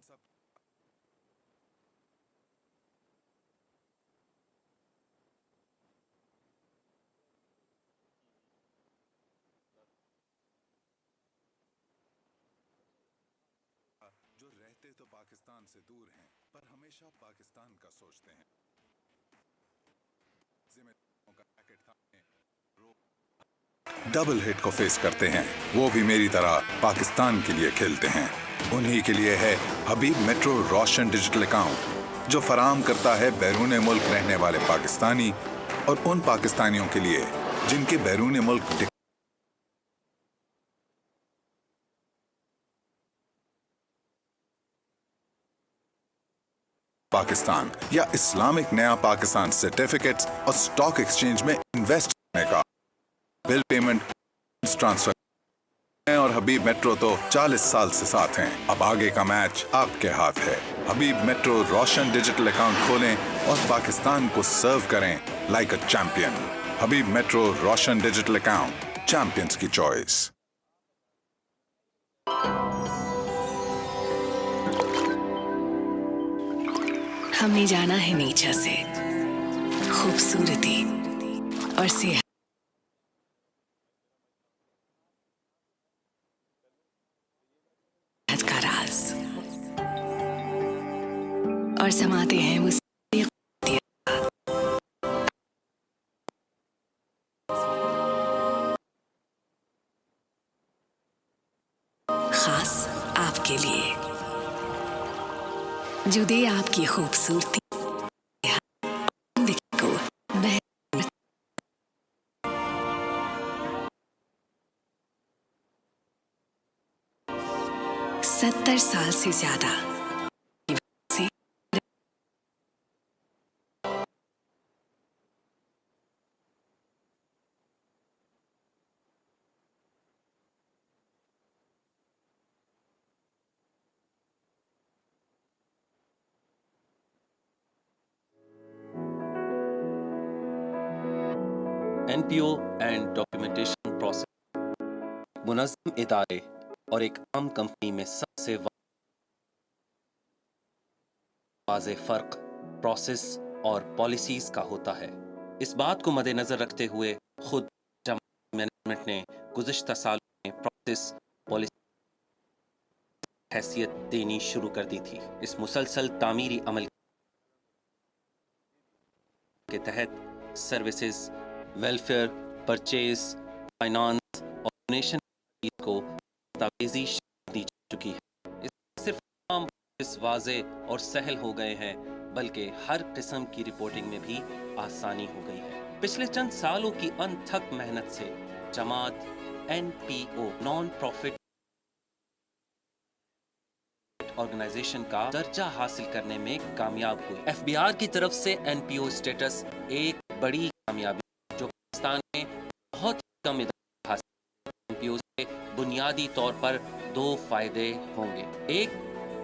सब जो रहते तो पाकिस्तान से दूर हैं पर हमेशा पाकिस्तान का सोचते हैं। डबल हिट को फेस करते हैं, वो भी मेरी तरह पाकिस्तान के लिए खेलते हैं। उन्हीं के लिए है हबीब मेट्रो रोशन डिजिटल अकाउंट, जो फराहम करता है बैरून मुल्क रहने वाले पाकिस्तानी और उन पाकिस्तानियों के लिए जिनके बैरून मुल्क पाकिस्तान या इस्लामिक नया पाकिस्तान सर्टिफिकेट्स और स्टॉक एक्सचेंज में इन्वेस्ट करने का बिल पेमेंट ट्रांसफर और हबीब मेट्रो तो 40 साल से साथ हैं। अब आगे का मैच आपके हाथ है। हबीब मेट्रो रोशन डिजिटल अकाउंट खोलें और पाकिस्तान को सर्व करें like a champion. Habib metro Roshan digital account, champions की चॉइस। हमने जाना है नेचर से खूबसूरती और सेहत का राज, और समाते हैं वो खास आपके लिए, जो दे आपकी खूबसूरती को 70 साल से ज्यादा NPO एंड डॉक्यूमेंटेशन प्रोसेस मुनज़्ज़म इदारे और एक आम कंपनी में सबसे वाज़े फ़र्क प्रोसेस और पॉलिसीज़ का होता है। इस बात को मद्देनज़र रखते हुए खुद मैनेजमेंट ने गुज़िश्ता सालों में प्रोसेस पॉलिसी हैसियत देनी शुरू कर दी थी। इस मुसलसल तामीरी अमल के तहत सर्विसेज, वेलफेयर, परचेज, फाइनेंस और डोनेशन को दस्तावेजी दी चुकी है। इससे सिर्फ काम इस वाज़े और सहल हो गए हैं, बल्कि हर किस्म की रिपोर्टिंग में भी आसानी हो गई है। पिछले चंद सालों की अनथक मेहनत से जमात NPO नॉन प्रॉफिट ऑर्गेनाइजेशन का दर्जा हासिल करने में कामयाब हुई। FBR की तरफ से NPO स्टेटस एक बड़ी कामयाबी, जो पाकिस्तान में बहुत कम इदारे हासिल। NPO से बुनियादी तौर पर 2 फायदे होंगे। एक,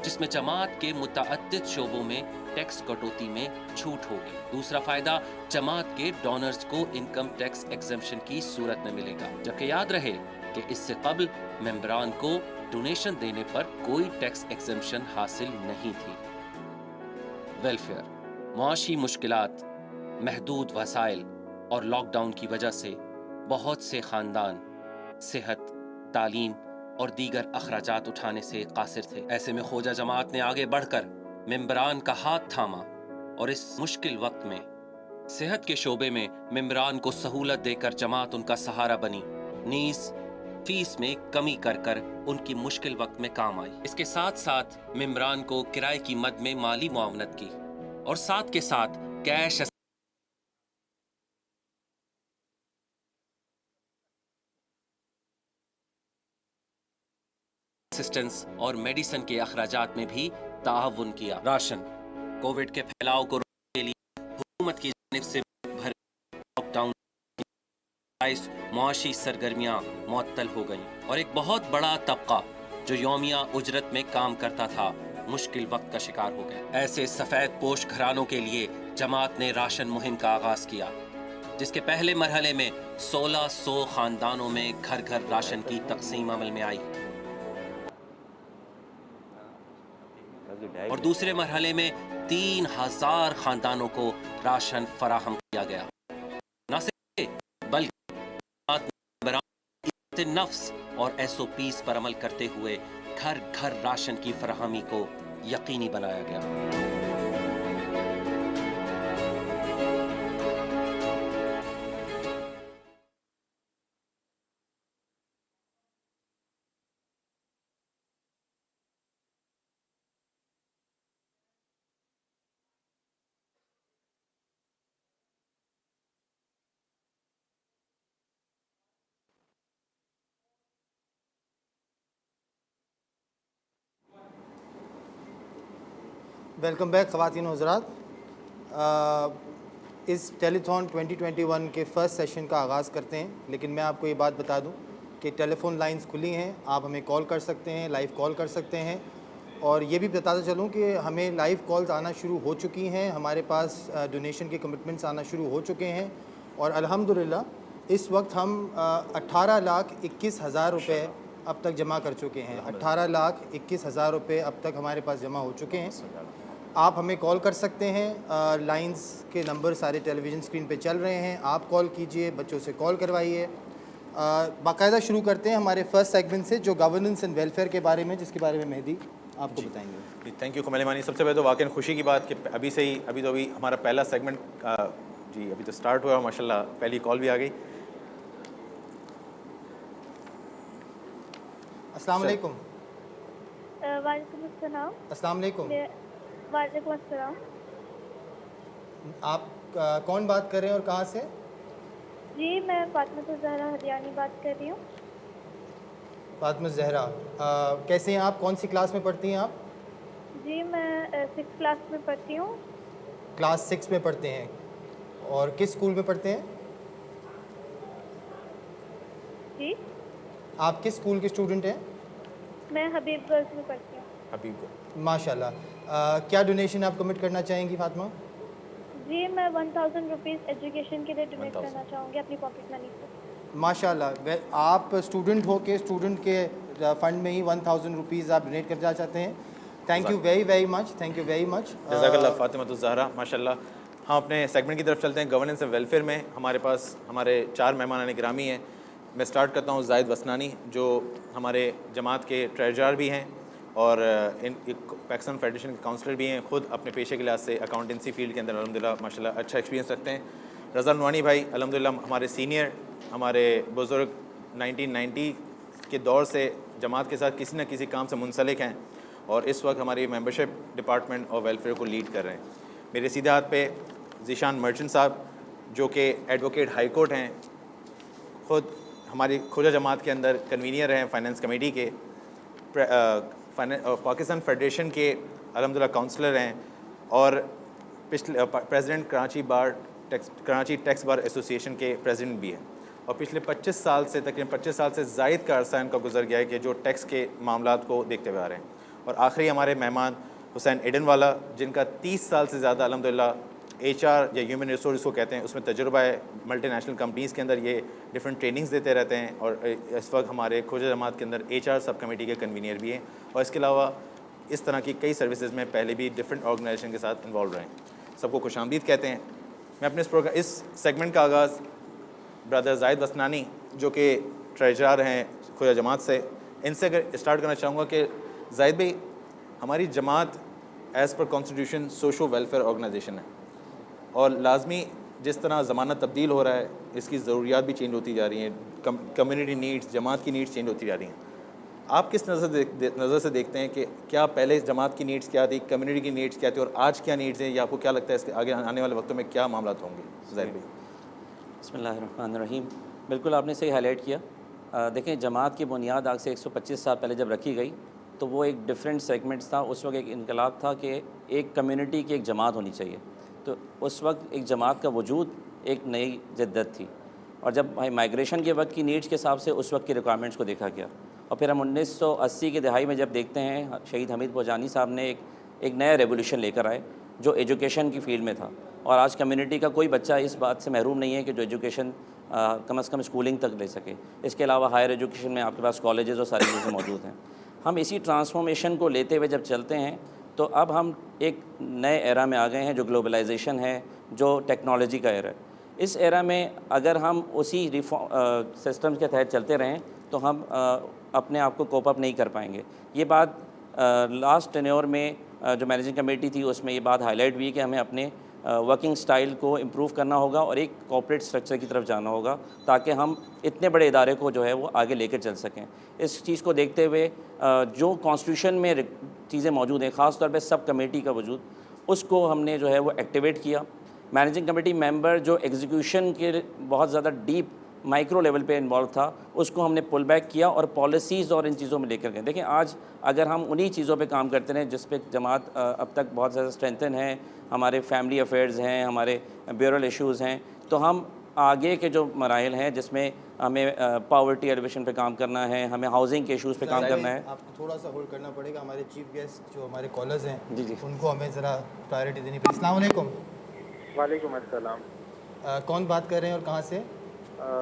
जिसमें जमात के मुतअद्दिद शोबों में टैक्स कटौती में छूट होगी। दूसरा फायदा जमात के डोनर्स को इनकम टैक्स एग्जम्पशन की सूरत में मिलेगा, जबकि याद रहे कि इससे कबल मेंबरान को डोनेशन देने पर कोई टैक्स एग्जम्पशन हासिल नहीं थी। वेलफेयर, मुआशी मुश्किलात, महदूद वसाइल और लॉकडाउन की वजह से बहुत से खानदान सेहत, तालीम और दीगर अखराजात उठाने से कासिर थे। ऐसे में खोजा जमात ने आगे बढ़कर मेंबरान का हाथ थामा और इस मुश्किल वक्त में सेहत के शोबे में मेंबरान को सहूलत देकर जमात उनका सहारा बनी। नीज फीस में कमी कर कर उनकी मुश्किल वक्त में काम आई। इसके साथ साथ मेंबरान को किराए की मद में माली मुआवनत की और साथ के साथ कैश असिस्टेंस और मेडिसिन के अखराजात में भी ताउन किया। राशन, कोविड के फैलाव को रोकने के लिए हुकूमत की जानिब से भरे लॉकडाउन मुआशी सरगर्मियां मुअत्तल हो गईं और एक बहुत बड़ा तबका जो यौमिया उजरत में काम करता था मुश्किल वक्त का शिकार हो गया। ऐसे सफेद पोश घरानों के लिए जमात ने राशन मुहिम का आगाज किया, जिसके पहले मरहले में 1600 खानदानों में घर घर राशन की तकसीम अमल में आई। और दूसरे मरहले में 3000 खानदानों को राशन फराहम किया गया। न सिर्फ ये, बल्कि नफ्स और SOPs पर अमल करते हुए घर घर राशन की फराहमी को यकीनी बनाया गया। वेलकम बैक ख़वातीन हज़रात। इस टेलीथॉन 2021 के फ़र्स्ट सेशन का आगाज़ करते हैं, लेकिन मैं आपको ये बात बता दूं कि टेलीफोन लाइंस खुली हैं, आप हमें कॉल कर सकते हैं, लाइव कॉल कर सकते हैं। और ये भी बताता चलूं कि हमें लाइव कॉल्स आना शुरू हो चुकी हैं, हमारे पास डोनेशन के कमिटमेंट्स आना शुरू हो चुके हैं और अल्हम्दुलिल्लाह इस वक्त हम 18,21,000 रुपये अब तक जमा कर चुके हैं। 18,21,000 रुपये अब तक हमारे पास जमा हो चुके हैं। आप हमें कॉल कर सकते हैं, लाइंस के नंबर सारे टेलीविज़न स्क्रीन पे चल रहे हैं, आप कॉल कीजिए, बच्चों से कॉल करवाइए। बाकायदा शुरू करते हैं हमारे फर्स्ट सेगमेंट से, जो गवर्नेंस एंड वेलफेयर के बारे में, जिसके बारे में मेहदी आपको बताएंगे। थैंक यू कमल मानी। सबसे पहले तो वाकई खुशी की बात कि अभी हमारा पहला सेगमेंट जी अभी तो स्टार्ट हुआ, माशाल्लाह पहली कॉल भी आ गई। अस्सलाम वालेकुम। वालेकुम अस्सलाम। अस्सलाम वालेकुम। वालेकुम अस्सलाम। आप कौन बात कर रहे हैं और कहाँ से? जी मैं फातिमा ज़हरा हरियाणी बात कर रही हूँ। फातिमा ज़हरा, कैसे हैं आप? कौन सी क्लास में पढ़ती हैं आप? जी मैं 6th क्लास में पढ़ती हूँ। क्लास 6 में पढ़ते हैं और किस स्कूल में पढ़ते हैं? जी आप किस स्कूल के स्टूडेंट हैं? मैं हबीब गर्ल्स में पढ़ती हूँ। हबीब माशाल्लाह। क्या डोनेशन आप कमिट करना चाहेंगी फातिमा? जी मैं 1000 रुपीज़ एजुकेशन के लिए डोनेट करना चाहूँगी अपनी पॉकेट मनी से। माशाल्लाह, आप स्टूडेंट हो के स्टूडेंट के फ़ंड में ही 1000 रुपीज़ आप डोनेट करना चाहते हैं। Thank you very much, thank you very much. जज़ाकल्लाह फातिमा ज़हरा, माशाल्लाह। हम अपने सेगमेंट की तरफ चलते हैं। गवर्नेंस एंड वेलफेयर में हमारे पास हमारे 4 मेहमान गिरामी हैं। मैं स्टार्ट करता हूँ ज़ाहिद वसनानी, जो हमारे जमात के ट्रेजरर भी हैं और पाकिस्तान फेडरेशन के काउंसलर भी हैं। ख़ुद अपने पेशे के लिहाज से अकाउंटेंसी फील्ड के अंदर अल्हम्दुलिल्लाह माशाल्लाह अच्छा एक्सपीरियंस रखते हैं। रज़ा नवानी भाई अल्हम्दुलिल्लाह हमारे सीनियर, हमारे बुज़ुर्ग 1990 के दौर से जमात के साथ किसी न किसी काम से मुंसलिक हैं और इस वक्त हमारी मेंबरशिप डिपार्टमेंट और वेलफेयर को लीड कर रहे हैं। मेरे सीधे हाथ पे ज़ीशान मर्चेंट साहब, जो कि एडवोकेट हाई कोर्ट हैं, ख़ुद हमारी खोजा जमात के अंदर कन्वीनियर हैं फाइनेंस कमेटी के, पाकिस्तान फेडरेशन के अल्हम्दुलिल्लाह काउंसलर हैं और पिछले president Karachi tax bar association के प्रेसिडेंट भी हैं और पिछले 25 साल से तकरीबन 25 साल से ज़ायद का अरसा इनका गुजर गया है कि जो टैक्स के मामलात को देखते हुए आ रहे हैं। और आखिरी हमारे मेहमान हुसैन एडन वाला, जिनका 30 साल से ज़्यादा अल्हम्दुलिल्लाह HR या ह्यूमन रिसोर्स को कहते हैं उसमें तजुर्बा है। मल्टीनेशनल कंपनीज़ के अंदर ये डिफरेंट ट्रेनिंग्स देते रहते हैं और इस वक्त हमारे खोजा जमात के अंदर HR सब कमेटी के कन्वीनियर भी हैं और इसके अलावा इस तरह की कई सर्विसेज में पहले भी डिफरेंट ऑर्गेनाइजेशन के साथ इन्वॉल्व रहे हैं। सबको खुशामदीद कहते हैं। मैं अपने इस सेगमेंट का आगाज़ ब्रदर ज़ाहिद वसनानी, जो कि ट्रेजरर हैं खोजा जमात से, इनसे अगर स्टार्ट करना चाहूँगा कि ज़ाहिद भाई, हमारी जमात as per constitution social welfare organisation है और लाजमी जिस तरह ज़माना तब्दील हो रहा है इसकी ज़रूरियात भी चेंज होती जा रही हैं, कम्युनिटी नीड्स, जमात की नीड्स चेंज होती जा रही हैं। आप किस नज़र से देखते हैं कि क्या पहले जमात की नीड्स क्या थी, कम्युनिटी की नीड्स क्या थी और आज क्या नीड्स हैं, या आपको क्या लगता है इसके आगे आने वाले वक्तों में क्या मामला होंगे? ज़ाहिद भाई। बिस्मिल्लाहिर्रहमानिर्रहीम। बिल्कुल आपने सही हाईलाइट किया। देखें, जमात की बुनियाद आज से 125 साल पहले जब रखी गई तो वो एक डिफरेंट सेगमेंट्स था। उस वक्त एक इनकलाब था कि एक कम्युनिटी की एक जमात होनी चाहिए। तो उस वक्त एक जमात का वजूद एक नई जद्दत थी और जब माइग्रेशन के वक्त की नीड्स के हिसाब से उस वक्त की रिक्वायरमेंट्स को देखा गया और फिर हम 1980 की दहाई में जब देखते हैं शहीद हमीद पोजानी साहब ने एक नया रेवोल्यूशन लेकर आए जो एजुकेशन की फील्ड में था। और आज कम्युनिटी का कोई बच्चा इस बात से महरूम नहीं है कि जो एजुकेशन कम से कम स्कूलिंग तक ले सके। इसके अलावा हायर एजुकेशन में आपके पास कॉलेजेस और सारी चीज़ें मौजूद हैं। हम इसी ट्रांसफॉर्मेशन को लेते हुए जब चलते हैं तो अब हम एक नए एरा में आ गए हैं जो ग्लोबलाइजेशन है, जो टेक्नोलॉजी का एरा है। इस एरा में अगर हम उसी सिस्टम के तहत चलते रहें तो हम अपने आप को कोप अप नहीं कर पाएंगे। ये बात लास्ट टेन्योर में जो मैनेजिंग कमेटी थी उसमें ये बात हाईलाइट हुई कि हमें अपने वर्किंग स्टाइल को इम्प्रूव करना होगा और एक कॉर्पोरेट स्ट्रक्चर की तरफ जाना होगा ताकि हम इतने बड़े इदारे को जो है वो आगे लेकर चल सकें। इस चीज़ को देखते हुए जो कॉन्स्टिट्यूशन में चीज़ें मौजूद हैं, ख़ास तौर पे सब कमेटी का वजूद, उसको हमने जो है वो एक्टिवेट किया। मैनेजिंग कमेटी मेंबर जो एग्जीक्यूशन के बहुत ज़्यादा डीप माइक्रो लेवल पे इन्वॉल्व था, उसको हमने पुल बैक किया और पॉलिसीज़ और इन चीज़ों में लेकर गए। देखें, आज अगर हम उन्हीं चीज़ों पे काम करते रहें जिस पे जमात अब तक बहुत ज़्यादा स्ट्रेंथन है, हमारे फैमिली अफेयर्स हैं, हमारे ब्यूरल इश्यूज़ हैं, तो हम आगे के जो मराइल हैं जिसमें हमें पॉवर्टी एलिवेशन पे काम करना है, हमें हाउसिंग के इश्यूज़ पे काम करना है। आपको थोड़ा सा होल्ड करना पड़ेगा, हमारे चीफ गेस्ट जो हमारे कॉलर्स हैं जी जी, उनको हमें ज़रा प्रायोरिटी देनी पड़ेगी। अस्सलाम वालेकुम। वालेकुम अस्सलाम। कौन बात कर रहे हैं और कहाँ से?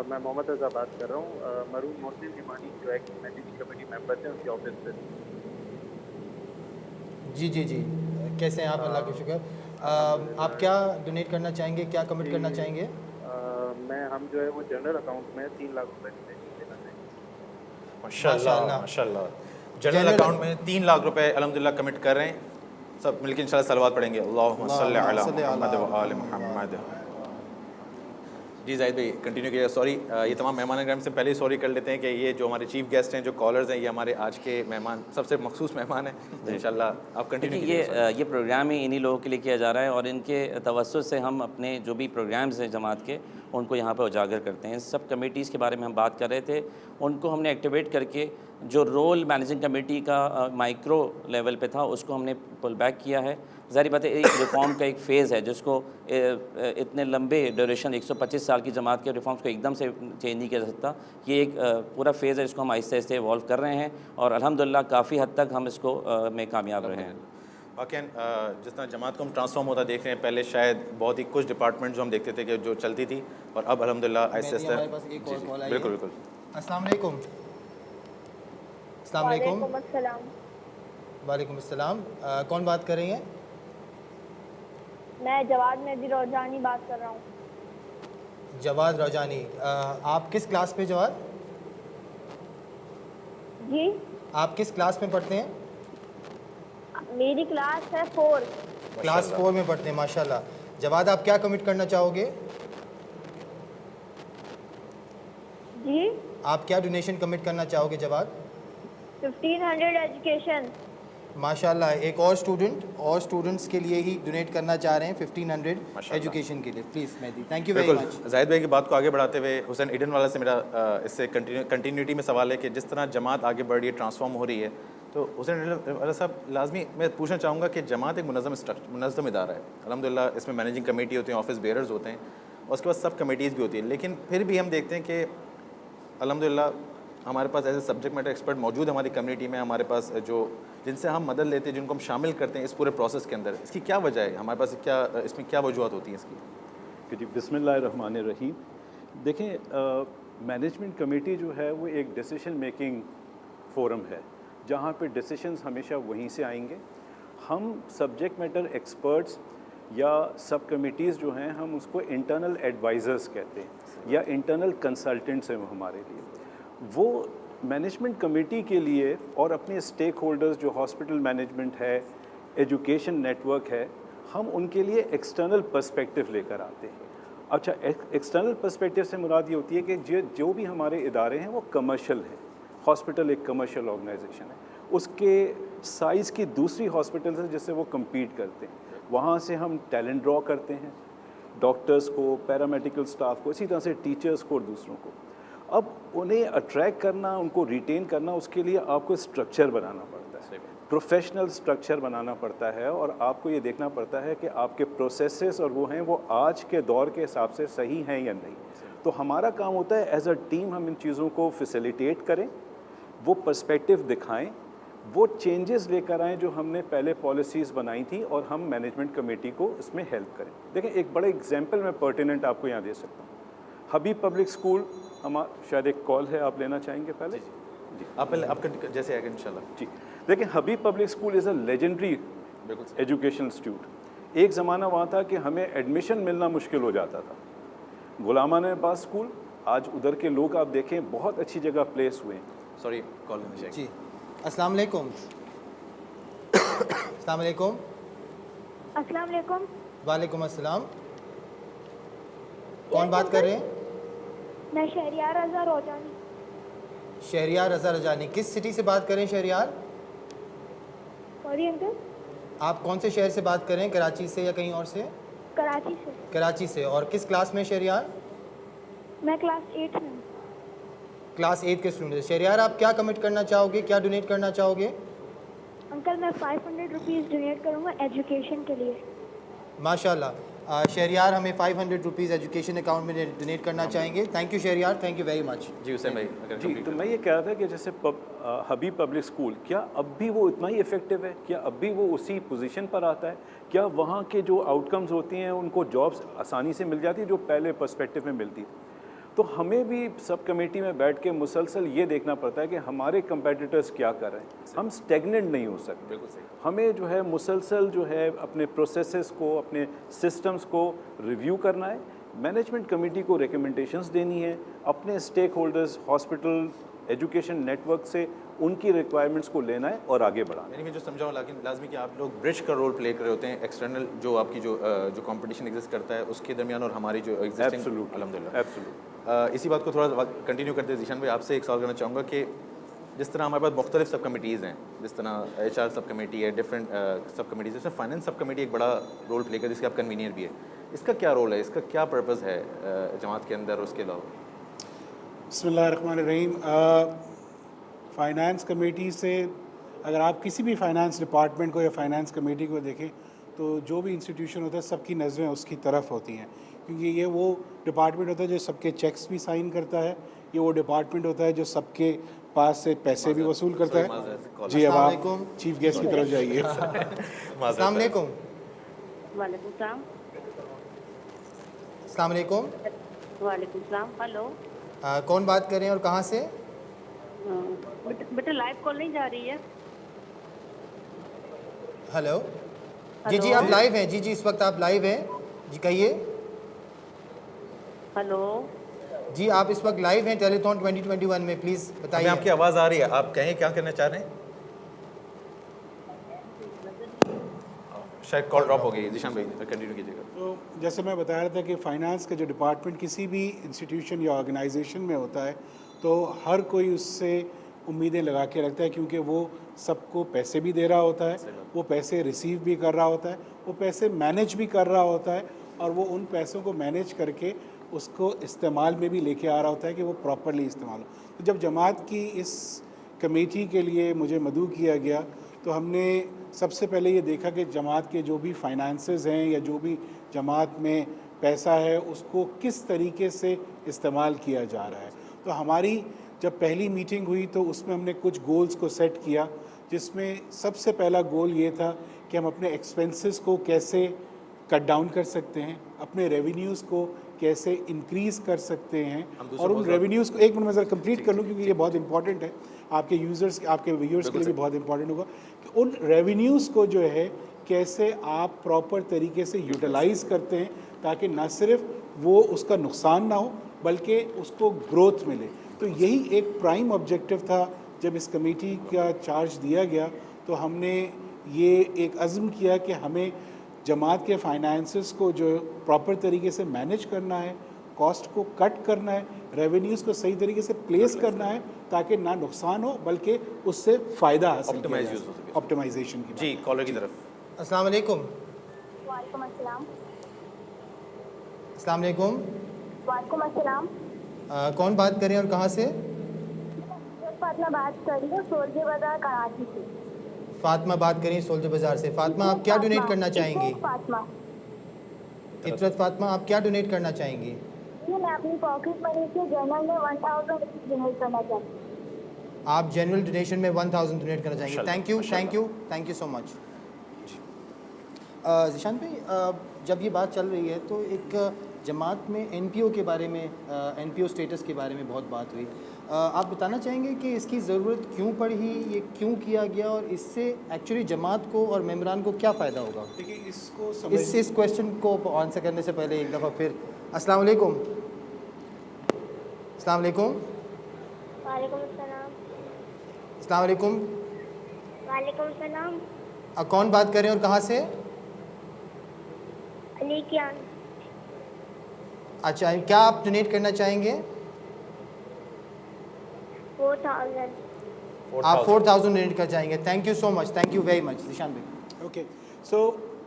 मैं मोहम्मद रज़ा बात कर रहा हूँ, मरूम मोहसिन हिमानी जो एक्ट मैनेजिंग कमेटी मेंबर थे उनके ऑफिस से। जी जी जी, कैसे हैं आप? अल्लाह का शुक्र। आप क्या डोनेट करना चाहेंगे, क्या कमिट करना चाहेंगे? हम जो है वो जनरल अकाउंट में 3 लाख रुपए डोनेट देना चाहेंगे। माशाल्लाह माशाल्लाह। जनरल अकाउंट में 3 लाख रुपए अल्हम्दुलिल्लाह कमिट कर रहे हैं। सब मिलकर इंशाल्लाह सलवात पढ़ेंगे, अल्लाहुम्मा सल्ली अला मुहम्मद व आले मुहम्मद। जी जाहिद भाई कंटिन्यू कीजिए। सॉरी, ये तमाम मेहमान ग्राम से पहले ही सॉरी कर लेते हैं कि ये जो हमारे चीफ गेस्ट हैं, जो कॉलर्स हैं, ये हमारे आज के मेहमान सबसे मखसूस मेहमान हैं। इंशाल्लाह आप कंटिन्यू कीजिए। ये प्रोग्राम ही इन्हीं लोगों के लिए किया जा रहा है और इनके तवज्जुह से हम अपने जो भी प्रोग्राम्स हैं जमात के, उनको यहाँ पर उजागर करते हैं। सब कमेटीज़ के बारे में हम बात कर रहे थे, उनको हमने एक्टिवेट करके जो रोल मैनेजिंग कमेटी का माइक्रो लेवल पे था उसको हमने पुल बैक किया है। ज़ाहिर बात है एक रिफॉर्म का एक फ़ेज़ है जिसको इतने लंबे ड्यूरेशन 125 साल की जमात के रिफॉर्म्स को एकदम से चेंज नहीं किया जा सकता। ये एक पूरा फ़ेज़ है जिसको हम आहिस्ते आहिस्ते इवॉल्व कर रहे हैं और अल्हम्दुलिल्लाह काफ़ी हद तक हम इसको में कामयाब रहे हैं। वाकई जिस तरह जमात को हम ट्रांसफॉर्म होता देख रहे हैं, पहले शायद बहुत ही कुछ डिपार्टमेंट जो हम देखते थे कि जो चलती थी, और अब अल्हम्दुलिल्लाह आहिस्ते आहिस्ते। बिल्कुल बिल्कुल। अस्सलाम वालेकुम। अस्सलाम वालेकुम। वालेकुम अस्सलाम। वालेकुम अस्सलाम। कौन बात कर रही हैं? मैं जवाद मेहदी रौजानी बात कर रहा हूँ। जवाद रौजानी। आप किस क्लास पे जवाद? जी, आप किस क्लास में पढ़ते हैं? मेरी क्लास है 4। क्लास 4 में पढ़ते हैं, माशाल्लाह। जवाद, आप क्या कमिट करना चाहोगे? जी, आप क्या डोनेशन कमिट करना चाहोगे जवाद? 1500 एजुकेशन। माशाल्लाह, एक और स्टूडेंट्स के लिए ही डोनेट करना चाह रहे हैं 1500 एजुकेशन के लिए। Please Mehdi, thank you very much. Zahid भाई की बात को आगे बढ़ाते हुए हुसैन ईडन वाला से मेरा इससे कंटिन्यूटी में सवाल है कि जिस तरह जमात आगे बढ़ रही है, ट्रांसफॉर्म हो रही है, तो हुसैन ईडन वाला साहब, लाजमी मैं पूछना चाहूँगा कि जमात एक मुनज़्ज़म इदारा है। अल्हम्दुलिल्लाह इसमें मैनेजिंग कमेटी होती है, ऑफिस बेयरर्स होते हैं, और उसके बाद सब कमेटीज़ भी होती है, लेकिन फिर भी हम देखते हैं कि अल्हम्दुलिल्लाह हमारे पास ऐसे सब्जेक्ट मैटर एक्सपर्ट मौजूद हमारी कम्युनिटी में, हमारे पास जो जिनसे हम मदद लेते हैं, जिनको हम शामिल करते हैं इस पूरे प्रोसेस के अंदर। इसकी क्या वजह है? हमारे पास क्या इसमें क्या वजूहत होती हैं इसकी? कि जी बिस्मिल्लाहिर्रहमानिर्रहीम। देखें, मैनेजमेंट कमेटी जो है वो एक डिसीजन मेकिंग फोरम है जहाँ पे डिसीजंस हमेशा वहीं से आएंगे। हम सब्जेक्ट मैटर एक्सपर्ट्स या सब कमिटीज़ जो हैं, हम उसको इंटरनल एडवाइज़र्स कहते हैं या इंटरनल कंसल्टेंट्स हैं वो हमारे लिए। वो मैनेजमेंट कमेटी के लिए और अपने स्टेक होल्डर्स जो हॉस्पिटल मैनेजमेंट है, एजुकेशन नेटवर्क है, हम उनके लिए एक्सटर्नल पर्सपेक्टिव लेकर आते हैं। अच्छा, एक्सटर्नल पर्सपेक्टिव से मुराद ये होती है कि जो भी हमारे इदारे हैं वो कमर्शियल हैं। हॉस्पिटल एक कमर्शियल ऑर्गेनाइजेशन है, उसके साइज़ की दूसरी हॉस्पिटल से जिससे वो कम्पीट करते हैं, वहाँ से हम टैलेंट ड्रॉ करते हैं, डॉक्टर्स को, पैरामेडिकल स्टाफ को, इसी तरह से टीचर्स को और दूसरों को। अब उन्हें अट्रैक्ट करना, उनको रिटेन करना, उसके लिए आपको स्ट्रक्चर बनाना पड़ता है, प्रोफेशनल स्ट्रक्चर बनाना पड़ता है, और आपको ये देखना पड़ता है कि आपके प्रोसेसेस और वो हैं वो आज के दौर के हिसाब से सही हैं या नहीं। तो हमारा काम होता है एज अ टीम हम इन चीज़ों को फैसिलिटेट करें, वो पर्सपेक्टिव दिखाएं, वो चेंजेस लेकर आएँ जो हमने पहले पॉलिसीज़ बनाई थी, और हम मैनेजमेंट कमेटी को इसमें हेल्प करें। देखें, एक बड़ा एग्जाम्पल मैं पर्टिनेंट आपको यहाँ दे सकता हूँ। हबीब पब्लिक स्कूल, हमारा शायद एक कॉल है, आप लेना चाहेंगे पहले? जी, आप पहले आपका जैसे आएगा इंशाल्लाह। जी, देखिए, Habib public school is a legendary education institute. एक ज़माना वहाँ था कि हमें एडमिशन मिलना मुश्किल हो जाता था। गुलामान अब्बास स्कूल, आज उधर के लोग आप देखें बहुत अच्छी जगह प्लेस हुए हैं। सॉरी कॉल जी, अस्सलाम वालेकुम। अस्सलाम वालेकुम। अस्सलाम वालेकुम। वालेकुम अस्सलाम। कौन बात कर रहे हैं? मैं शहरियार रज़ा रोजानी। शहरियार रज़ा रजानी, किस सिटी से बात कर रहे हैं शहरियार? Sorry uncle. आप कौन से शहर से बात कर रहे हैं, कराची से या कहीं और से? कराची से। कराची से। और किस क्लास में शहरियार? मैं क्लास 8 में हूँ। क्लास 8 के स्टूडेंट हैं। शहरियार, आप क्या कमिट करना चाहोगे, क्या डोनेट करना चाहोगे? अंकल मैं 500 रुपीज़ डोनेट करूँगा एजुकेशन के लिए। माशाल्लाह। शहरियार हमें 500 रुपीज़ एजुकेशन अकाउंट में डोनेट करना चाहेंगे। Thank you Shahriyar, thank you very much. जी हुसैन भाई, अगर जी, तो मैं ये कह रहा था कि जैसे हबीब पब्लिक स्कूल, क्या अब भी वो इतना ही इफ़ेक्टिव है? क्या अब भी वो उसी पोजीशन पर आता है? क्या वहाँ के जो आउटकम्स होती हैं उनको जॉब्स आसानी से मिल जाती है जो पहले पर्सपेक्टिव में मिलती थी? तो हमें भी सब कमेटी में बैठ के मुसलसल ये देखना पड़ता है कि हमारे कंपेटिटर्स क्या कर रहे हैं। हम स्टेगनेंट नहीं हो सकते। बिल्कुल सही। हमें जो है मुसलसल जो है अपने प्रोसेसेस को, अपने सिस्टम्स को रिव्यू करना है, मैनेजमेंट कमेटी को रिकमेंडेशंस देनी है, अपने stakeholders, hospital, education network से उनकी रिक्वायरमेंट्स को लेना है और आगे बढ़ाना है। यानी मैं जो समझाऊँ, लेकिन लाजमी कि आप लोग ब्रिज का रोल प्ले कर रहे होते हैं, एक्सटर्नल जो आपकी जो कंपटीशन एग्जिस्ट करता है उसके दरमियान और हमारी जो एग्जिस्टिंग। अल्हम्दुलिल्लाह, एब्सोल्यूट। इसी बात को थोड़ा कंटिन्यू करते हैं जीशान भाई, आपसे एक सवाल करना चाहूँगा कि जिस तरह हमारे पास मुख्तलिफ सब कमिटीज़ हैं, जिस तरह HR सब कमेटी है, डिफरेंट सब कमेटीज़, जैसे फाइनेंस सब कमेटी एक बड़ा रोल प्ले कर जिसके आप कन्वीनियर भी है, इसका क्या रोल है, इसका क्या पर्पज़ है जमात के अंदर और उसके अलावा? बिस्मिल्लाहिर्रहमानिर्रहीम। फ़ाइनेंस कमेटी से अगर आप किसी भी फ़ाइनेंस डिपार्टमेंट को या फ़ाइनेंस कमेटी को देखें तो जो भी इंस्टीट्यूशन होता है सबकी नज़रें उसकी तरफ होती हैं, क्योंकि ये वो डिपार्टमेंट होता है जो सबके चेक्स भी साइन करता है, ये वो डिपार्टमेंट होता है जो सबके पास से पैसे भी वसूल करता है। जी, अब आप चीफ गेस्ट की तरफ जाइए। अस्सलाम वालेकुम। वालेकुम सलाम। अस्सलाम वालेकुम। वालेकुम सलाम। हेलो, कौन बात कर रहे हैं और कहाँ से? बेटा लाइव कॉल नहीं जा रही है। हेलो। जी जी, आप लाइव हैं। जी जी, इस वक्त आप लाइव हैं। जी कहिए। हेलो जी, आप इस वक्त लाइव हैं टेलीथॉन 2021 में, प्लीज़ बताइए। आपकी आवाज़ आ रही है, आप कहें क्या करना चाह रहे हैं? शायद कॉल ड्रॉप हो गई। जीशान भाई कंटिन्यू कीजिएगा। तो जैसे मैं बता रहा था कि फ़ाइनेंस का जो डिपार्टमेंट किसी भी इंस्टीट्यूशन या ऑर्गेनाइजेशन में होता है तो हर कोई उससे उम्मीदें लगा के रखता है, क्योंकि वो सबको पैसे भी दे रहा होता है, वो पैसे रिसीव भी कर रहा होता है, वो पैसे मैनेज भी कर रहा होता है, और वो उन पैसों को मैनेज करके उसको इस्तेमाल में भी लेके आ रहा होता है कि वो प्रॉपरली इस्तेमाल हो। तो जब जमात की इस कमेटी के लिए मुझे मदऊ किया गया तो हमने सबसे पहले ये देखा कि जमात के जो भी फाइनेंसेस हैं या जो भी जमात में पैसा है उसको किस तरीके से इस्तेमाल किया जा रहा है। तो हमारी जब पहली मीटिंग हुई तो उसमें हमने कुछ गोल्स को सेट किया, जिसमें सबसे पहला गोल ये था कि हम अपने एक्सपेंसेस को कैसे कट डाउन कर सकते हैं, अपने रेवेन्यूज़ को कैसे इंक्रीज़ कर सकते हैं, और उन रेवेन्यूज़ को एक मिनट में ज़रा कंप्लीट कर लूँ क्योंकि ये बहुत इंपॉर्टेंट है आपके यूज़र्स, आपके व्यूअर्स के लिए भी बहुत इंपॉर्टेंट होगा कि उन रेवेन्यूज़ को जो है कैसे आप प्रॉपर तरीके से यूटिलाइज़ करते हैं ताकि ना सिर्फ वो उसका नुकसान ना हो बल्कि उसको ग्रोथ मिले। तो यही एक प्राइम ऑब्जेक्टिव था। जब इस कमेटी का चार्ज दिया गया तो हमने ये एक अज़्म किया कि हमें जमात के फाइनेंसेस को जो प्रॉपर तरीके से मैनेज करना है, कॉस्ट को कट करना है, रेवेन्यूज़ को सही तरीके से प्लेस करना है ताकि ना नुकसान हो बल्कि उससे फ़ायदा हासिल किया जा सके। ऑप्टिमाइजेशन की जी, कॉलर की तरफ। अस्सलाम वालेकुम। वालेकुम अस्सलाम। अस्सलाम वालेकुम। वालेकुम अस्सलाम। कौन बात कर रहे हैं और कहाँ से? फातिमा बात कर रही हूँ, सोल्जर बाजार कराची से। फातिमा बात कर रही हैं सोल्जर बाजार से। फातिमा, आप क्या डोनेट करना चाहेंगी? फातिमा। इतरत फातिमा, आप क्या डोनेट करना चाहेंगी? ये मैं अपनी पॉकेट मनी से जनरल में 1000 डोनेट करना चाहती हूँ। आप जनरल डोनेशन में 1000 डोनेट करना चाहेंगे। Thank you, thank you, thank you so much. Zeeshan भाई, जब ये बात चल रही है तो एक जमात में एनपीओ के बारे में, एनपीओ स्टेटस के बारे में बहुत बात हुई। आप बताना चाहेंगे कि इसकी ज़रूरत क्यों पड़ी, ये क्यों किया गया और इससे एक्चुअली जमात को और मेम्बरान को क्या फ़ायदा होगा? देखिए, इसको इस क्वेश्चन को आंसर करने से पहले एक दफ़ा फिर अस्सलाम वालेकुम। अस्सलाम वालेकुम। वालेकुम अस्सलाम। अस्सलाम वालेकुम। वालेकुम सलाम। कौन बात कर रहे हैं और कहाँ से? अली कियान। अच्छा, क्या आप डोनेट करना चाहेंगे? 4000। आप 4000 डोनेट कर जाएंगे। Thank you so much, thank you very much निशान भाई। ओके, सो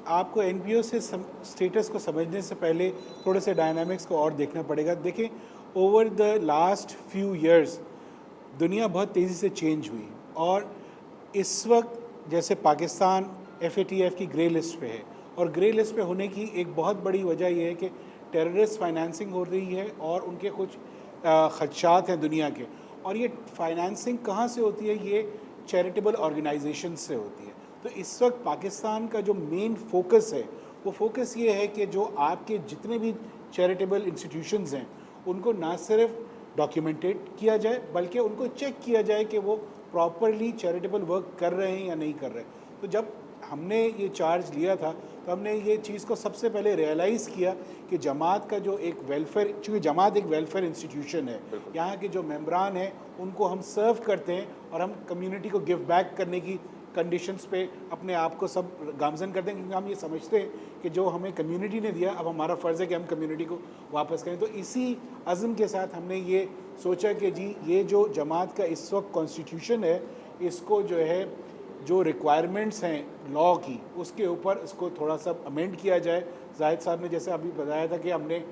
आपको एनपीओ से स्टेटस को समझने से पहले थोड़े से डायनामिक्स को और देखना पड़ेगा। देखिए, over the last few years दुनिया बहुत तेज़ी से चेंज हुई और इस वक्त जैसे पाकिस्तान FATF की ग्रे लिस्ट पे है, और ग्रे लिस्ट पे होने की एक बहुत बड़ी वजह यह है कि टेररिस्ट फाइनेंसिंग हो रही है और उनके कुछ खदशात हैं दुनिया के। और ये फाइनेंसिंग कहाँ से होती है? ये चैरिटेबल ऑर्गेनाइजेशन से होती है। तो इस वक्त पाकिस्तान का जो मेन फोकस है वो फोकस ये है कि जो आपके जितने भी चैरिटेबल इंस्टीट्यूशंस हैं उनको ना सिर्फ डॉक्यूमेंटेड किया जाए बल्कि उनको चेक किया जाए कि वो प्रॉपरली चैरिटेबल वर्क कर रहे हैं या नहीं कर रहे। तो जब हमने ये चार्ज लिया था तो हमने ये चीज़ को सबसे पहले रियलाइज़ किया कि जमात का जो एक वेलफेयर, चूँकि जमात एक वेलफेयर इंस्टीट्यूशन है, यहाँ के जो मेंबरान हैं उनको हम सर्व करते हैं और हम कम्युनिटी को गिव बैक करने की कंडीशंस पे अपने आप को सब गामजन करते हैं, क्योंकि हम ये समझते हैं कि जो हमें कम्युनिटी ने दिया अब हमारा फ़र्ज़ है कि हम कम्युनिटी को वापस करें। तो इसी अज़्म के साथ हमने ये सोचा कि जी ये जो जमात का इस वक्त कॉन्स्टिट्यूशन है इसको जो है जो रिक्वायरमेंट्स हैं लॉ की उसके ऊपर इसको थोड़ा सा अमेंड किया जाए। जाहिद साहब ने जैसे अभी बताया था कि हमने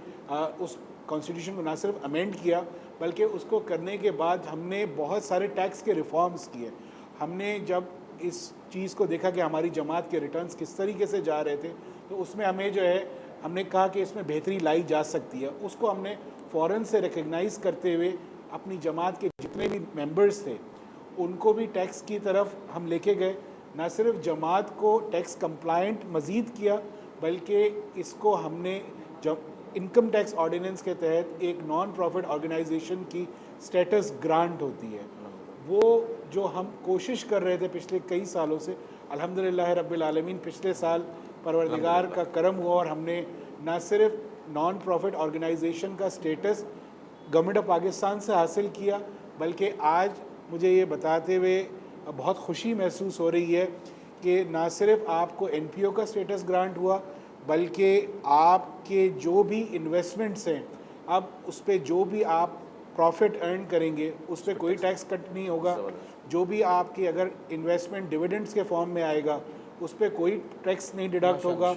उस कॉन्स्टिट्यूशन को ना सिर्फ अमेंड किया बल्कि उसको करने के बाद हमने बहुत सारे टैक्स के रिफॉर्म्स किए। हमने जब इस चीज़ को देखा कि हमारी जमात के रिटर्न्स किस तरीके से जा रहे थे तो उसमें हमें जो है हमने कहा कि इसमें बेहतरी लाई जा सकती है। उसको हमने फ़ौरन से रिकग्नाइज़ करते हुए अपनी जमात के जितने भी मेंबर्स थे उनको भी टैक्स की तरफ हम लेके गए। ना सिर्फ जमात को टैक्स कंप्लायंट मज़ीद किया बल्कि इसको हमने जब इनकम टैक्स ऑर्डिनेंस के तहत एक नॉन प्रॉफिट ऑर्गेनाइजेशन की स्टेटस ग्रांट होती है, वो जो हम कोशिश कर रहे थे पिछले कई सालों से, अल्हम्दुलिल्लाह रब्बिल आलमीन पिछले साल परवरदिगार का करम हुआ और हमने ना सिर्फ नॉन प्रॉफिट ऑर्गेनाइजेशन का स्टेटस गवर्नमेंट ऑफ पाकिस्तान से हासिल किया बल्कि आज मुझे ये बताते हुए बहुत खुशी महसूस हो रही है कि ना सिर्फ आपको एनपीओ का स्टेटस ग्रांट हुआ बल्कि आपके जो भी इन्वेस्टमेंट्स हैं अब उस पर जो भी आप प्रॉफिट अर्न करेंगे उस पर कोई टैक्स कट नहीं होगा। जो भी आपके अगर इन्वेस्टमेंट डिविडेंड्स के फॉर्म में आएगा उस पर कोई टैक्स नहीं डिडक्ट होगा।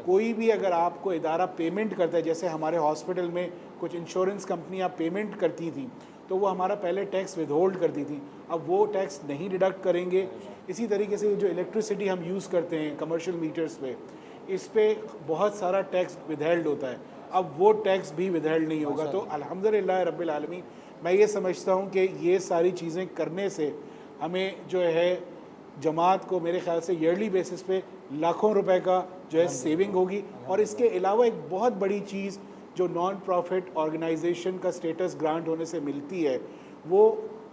कोई भी अगर आपको इदारा पेमेंट करता है, जैसे हमारे हॉस्पिटल में कुछ इंश्योरेंस कंपनियां पेमेंट करती थी तो वो हमारा पहले टैक्स विदहोल्ड करती थी, अब वो टैक्स नहीं डिडक्ट करेंगे। इसी तरीके से जो इलेक्ट्रिसिटी हम यूज़ करते हैं कमर्शियल मीटर्स पे, इस पे बहुत सारा टैक्स विदहेल्ड होता है, अब वो टैक्स भी विदहेल्ड नहीं होगा। तो अल्हम्दुलिल्लाह रब्बिल आलमीन मैं ये समझता हूँ कि ये सारी चीज़ें करने से हमें जो है जमात को मेरे ख्याल से ईयरली बेसिस पे लाखों रुपए का जो है सेविंग होगी। और इसके अलावा एक बहुत बड़ी चीज़ जो नॉन प्रॉफिट ऑर्गेनाइजेशन का स्टेटस ग्रांट होने से मिलती है वो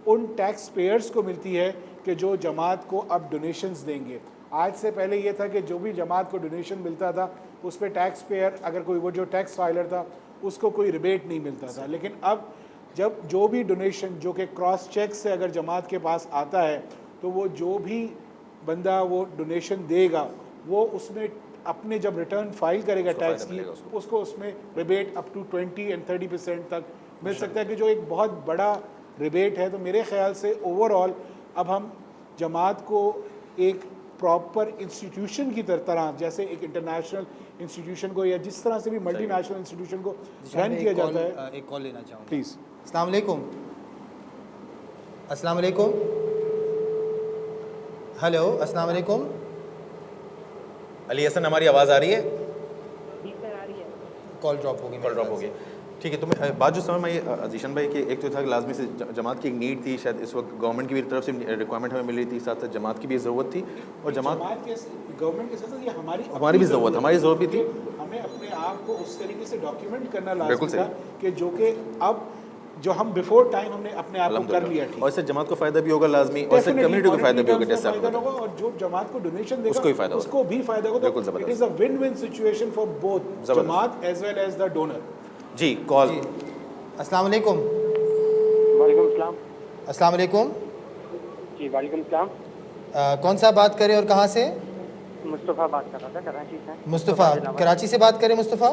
उन टैक्स पेयर्स को मिलती है कि जो जमात को अब डोनेशंस देंगे। आज से पहले ये था कि जो भी जमात को डोनेशन मिलता था उस पर टैक्स पेयर अगर कोई वो जो टैक्स फाइलर था उसको कोई रिबेट नहीं मिलता था, लेकिन अब जब जो भी डोनेशन जो कि क्रॉस चेक से अगर जमात के पास आता है तो वो जो भी बंदा वो डोनेशन देगा वो उसमें अपने जब रिटर्न फाइल करेगा टैक्स की उसको उसमें रिबेट अप टू 20 and 30% तक मिल सकता है कि जो एक बहुत बड़ा रिबेट है। तो मेरे ख्याल से ओवरऑल अब हम जमात को एक प्रॉपर इंस्टीट्यूशन की तरह जैसे एक इंटरनेशनल इंस्टीट्यूशन को या जिस तरह से भी मल्टीनेशनल इंस्टीट्यूशन को रन किया जाता है। एक कॉल लेना चाहूँगा प्लीज़। अस्सलाम वालेकुम। अस्सलाम वालेकुम। हेलो अस्सलाम वालेकुम। अली हसन हमारी आवाज़ आ रही है? कॉल ड्रॉप हो गई। कॉल ड्रॉप हो गई, ठीक है। तो मैं बात जो समझ में आई अजीशन भाई कि एक तो था कि लाजमी से जमात की एक नीड थी, शायद इस वक्त गवर्नमेंट की भी तरफ से रिक्वायरमेंट हमें मिल रही थी, साथ साथ जमात की भी ज़रूरत थी और जमात के गवर्नमेंट के साथ ये हमारी भी ज़रूरत भी थी। हमें अपने आप को उस तरीके से डॉक्यूमेंट करना बिल्कुल लाज़मी था कि जो कि अब जो हम बिफोर टाइम हमने अपने आप को कर लिया ठीक। और इससे जमात को फ़ायदा भी होगा लाजमी, और इससे कम्युनिटी को फ़ायदा भी होगा। जैसे फ़ायदा होगा और जो जमात को डोनेशन देगा उसको भी फ़ायदा उसको भी फ़ायदा होगा। बिल्कुल इट ज़बरदस्त। Is a win win situation for both Jamaat as well as the donor. जी कॉल। अस्सलाम वालेकुम। वालेकुम सलाम। अस्सलाम वालेकुम। जी वालेकुम सलाम। कौन सा बात करें और कहाँ से? मुस्तफ़ा बात कर रहा था कराची से। मुस्तफ़ा, कराची से बात करें मुस्तफ़ा?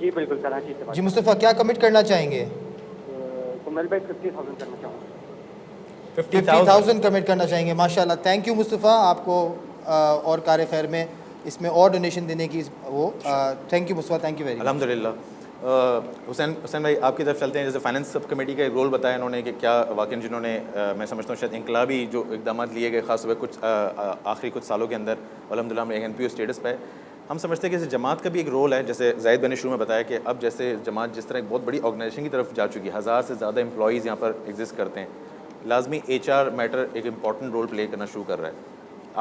जी बिल्कुल कराची से बात। जी मुस्तफ़ा, क्या कमिट करना चाहेंगे? तो मैं भाई 50,000 करना चाहूँगा। 50,000 कमिट करना चाहेंगे। माशाल्लाह, थैंक यू मुस्तफ़ा, आपको और कार खैर में इसमें और डोनेशन देने की वो thank you Mustafa, thank you very much. अल्हम्दुलिल्लाह। हुसैन भाई आपकी तरफ चलते हैं। जैसे फाइनेंस सब कमेटी का एक रोल बताया इन्होंने कि क्या वाकई जिन्होंने मैं समझता हूँ शायद इनकलाबी जो इकदाम लिए गए ख़ास तौर पर कुछ आखिरी कुछ सालों के अंदर अल्हम्दुलिल्लाह में NPO स्टेटस पे हम समझते हैं कि जैसे जमात का भी एक रोल है। जैसे जाहिद भाई ने शुरू में बताया कि अब जैसे जमात जिस तरह एक बहुत बड़ी ऑर्गेनाइजेशन की तरफ जा चुकी है, 1000 से ज़्यादा एम्प्लॉइज़ यहाँ पर एग्जिस्ट करते हैं, लाजमी HR मैटर एक इंपॉर्टेंट रोल प्ले करना शुरू कर रहा है।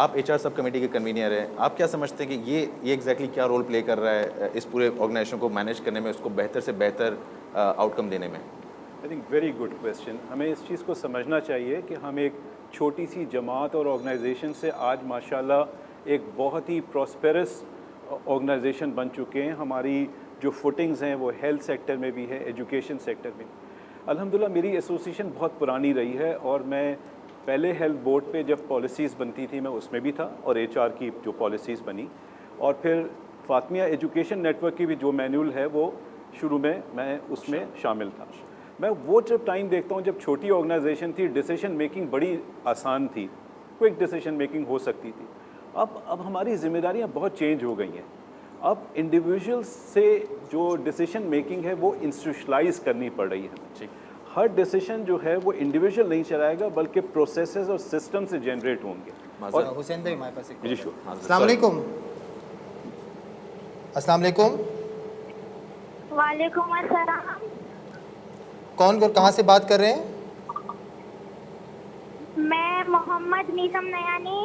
आप HR सब कमेटी के कन्वीनियर हैं, आप क्या समझते हैं कि ये एग्जैक्टली क्या रोल प्ले कर रहा है इस पूरे ऑर्गेनाइजेशन को मैनेज करने में, उसको बेहतर से बेहतर आउटकम देने में? I think very good question. हमें इस चीज़ को समझना चाहिए कि हम एक छोटी सी जमात और ऑर्गेनाइजेशन से आज माशाल्लाह एक बहुत ही प्रॉस्पेरस ऑर्गेनाइजेशन बन चुके हैं। हमारी जो फुटिंग्स हैं वो हेल्थ सेक्टर में भी है, एजुकेशन सेक्टर में। अल्हम्दुलिल्लाह मेरी एसोसिएशन बहुत पुरानी रही है और मैं पहले हेल्थ बोर्ड पे जब पॉलिसीज़ बनती थी मैं उसमें भी था और HR की जो पॉलिसीज़ बनी, और फिर फातिमिया एजुकेशन नेटवर्क की भी जो मैनुअल है वो शुरू में मैं उसमें शामिल था। मैं वो जब टाइम देखता हूँ जब छोटी ऑर्गेनाइजेशन थी, डिसीजन मेकिंग बड़ी आसान थी, क्विक डिसीजन मेकिंग हो सकती थी। अब हमारी जिम्मेदारियाँ बहुत चेंज हो गई हैं। अब इंडिविजुअल्स से जो डिसीजन मेकिंग है वो इंस्टीट्यूशनलाइज करनी पड़ रही है। हर डिसीजन जो है वो इंडिविजुअल नहीं चलाएगा बल्कि प्रोसेसेस और सिस्टम से जनरेट होंगे। और हुसैन भाई हमारे पास एक जी शुक्र। अस्सलाम वालेकुम। अस्सलाम वालेकुम। वालेकुम अस्सलाम। कौन और कहाँ से बात कर रहे हैं? मैं मोहम्मद मीसम नयानी।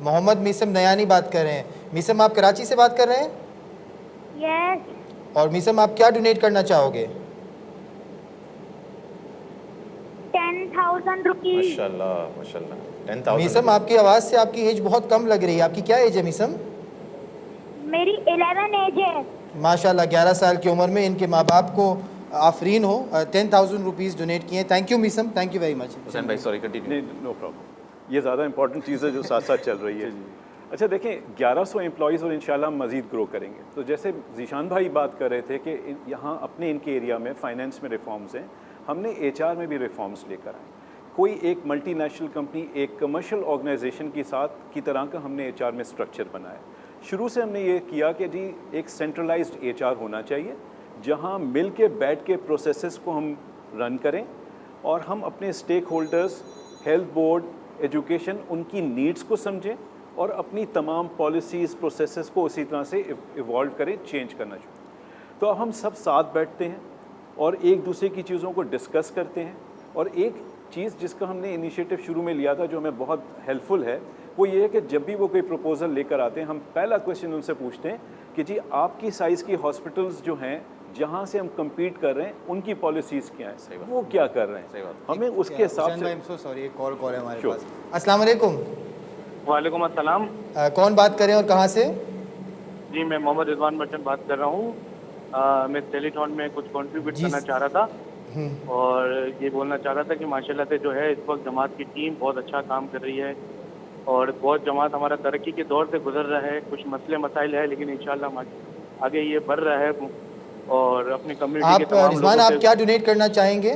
मोहम्मद मीसम नयानी बात कर रहे हैं। मीसम, आप कराची से बात कर रहे हैं? यस। और मीसम, आप क्या डोनेट करना चाहोगे? 10,000 रुपीज़। माशाल्लाह माशाल्लाह। 10,000। मीसम, आपकी आवाज़ से आपकी एज बहुत कम लग रही है। आपकी क्या एज है मीसम? मेरी 11 एज है। माशाल्लाह, 11 साल की उम्र में इनके माँ बाप को आफरीन हो, 10,000 रुपीज़ डोनेट किए। Thank you Meesam, thank you very much. Hussain भाई सॉरी कंटिन्यू। नहीं, नो प्रॉब्लम। ये ज़्यादा इंपॉर्टेंट चीज़ है जो साथ साथ चल रही है। अच्छा देखें, 1100 एम्प्लॉइज़ और इंशाल्लाह मज़ीद ग्रो करेंगे। तो जैसे जीशान भाई बात कर रहे थे कि यहाँ अपने इनके एरिया में फाइनेंस में रिफॉर्म्स हैं, हमने HR में भी रिफॉर्म्स लेकर आए। कोई एक मल्टीनेशनल कंपनी, एक कमर्शियल ऑर्गेनाइजेशन के साथ की तरह का हमने HR में स्ट्रक्चर बनाया। शुरू से हमने ये किया कि जी एक सेंट्रलाइज्ड HR होना चाहिए जहाँ मिल के बैठ के प्रोसेसेस को हम रन करें और हम अपने stakeholders, health board, education, उनकी नीड्स को समझें और अपनी तमाम पॉलिसीज़, प्रोसेसेस को उसी तरह से इवॉल्व करें, चेंज करना चाहिए। तो अब हम सब साथ बैठते हैं और एक दूसरे की चीज़ों को डिस्कस करते हैं। और एक चीज़ जिसका हमने इनिशिएटिव शुरू में लिया था जो हमें बहुत हेल्पफुल है, वो ये है कि जब भी वो कोई प्रपोज़ल लेकर आते हैं हम पहला क्वेश्चन उनसे पूछते हैं कि जी आपकी साइज़ की हॉस्पिटल्स जो हैं जहाँ से हम कम्पीट कर रहे हैं उनकी पॉलिसीज़ क्या हैं, वो क्या कर रहे हैं, हमें उसके हिसाब से। सॉरी, एक कॉल है हमारे पास। अस्सलाम वालेकुम। वालेकुम अस्सलाम। कौन बात कर रहे हैं और कहाँ से? जी मैं मोहम्मद रिजवान बच्चन बात कर रहा हूँ। मैं टेलीथॉन में कुछ कंट्रीब्यूट करना चाह रहा था और ये बोलना चाह रहा था कि माशाल्लाह से जो है इस वक्त जमात की टीम बहुत अच्छा काम कर रही है और बहुत जमात हमारा तरक्की के दौर से गुजर रहा है। कुछ मसले मसाइल है लेकिन इंशाल्लाह आगे ये बढ़ रहा है और अपनी कम्युनिटी के तमाम लोगों से। आप क्या डोनेट करना चाहेंगे?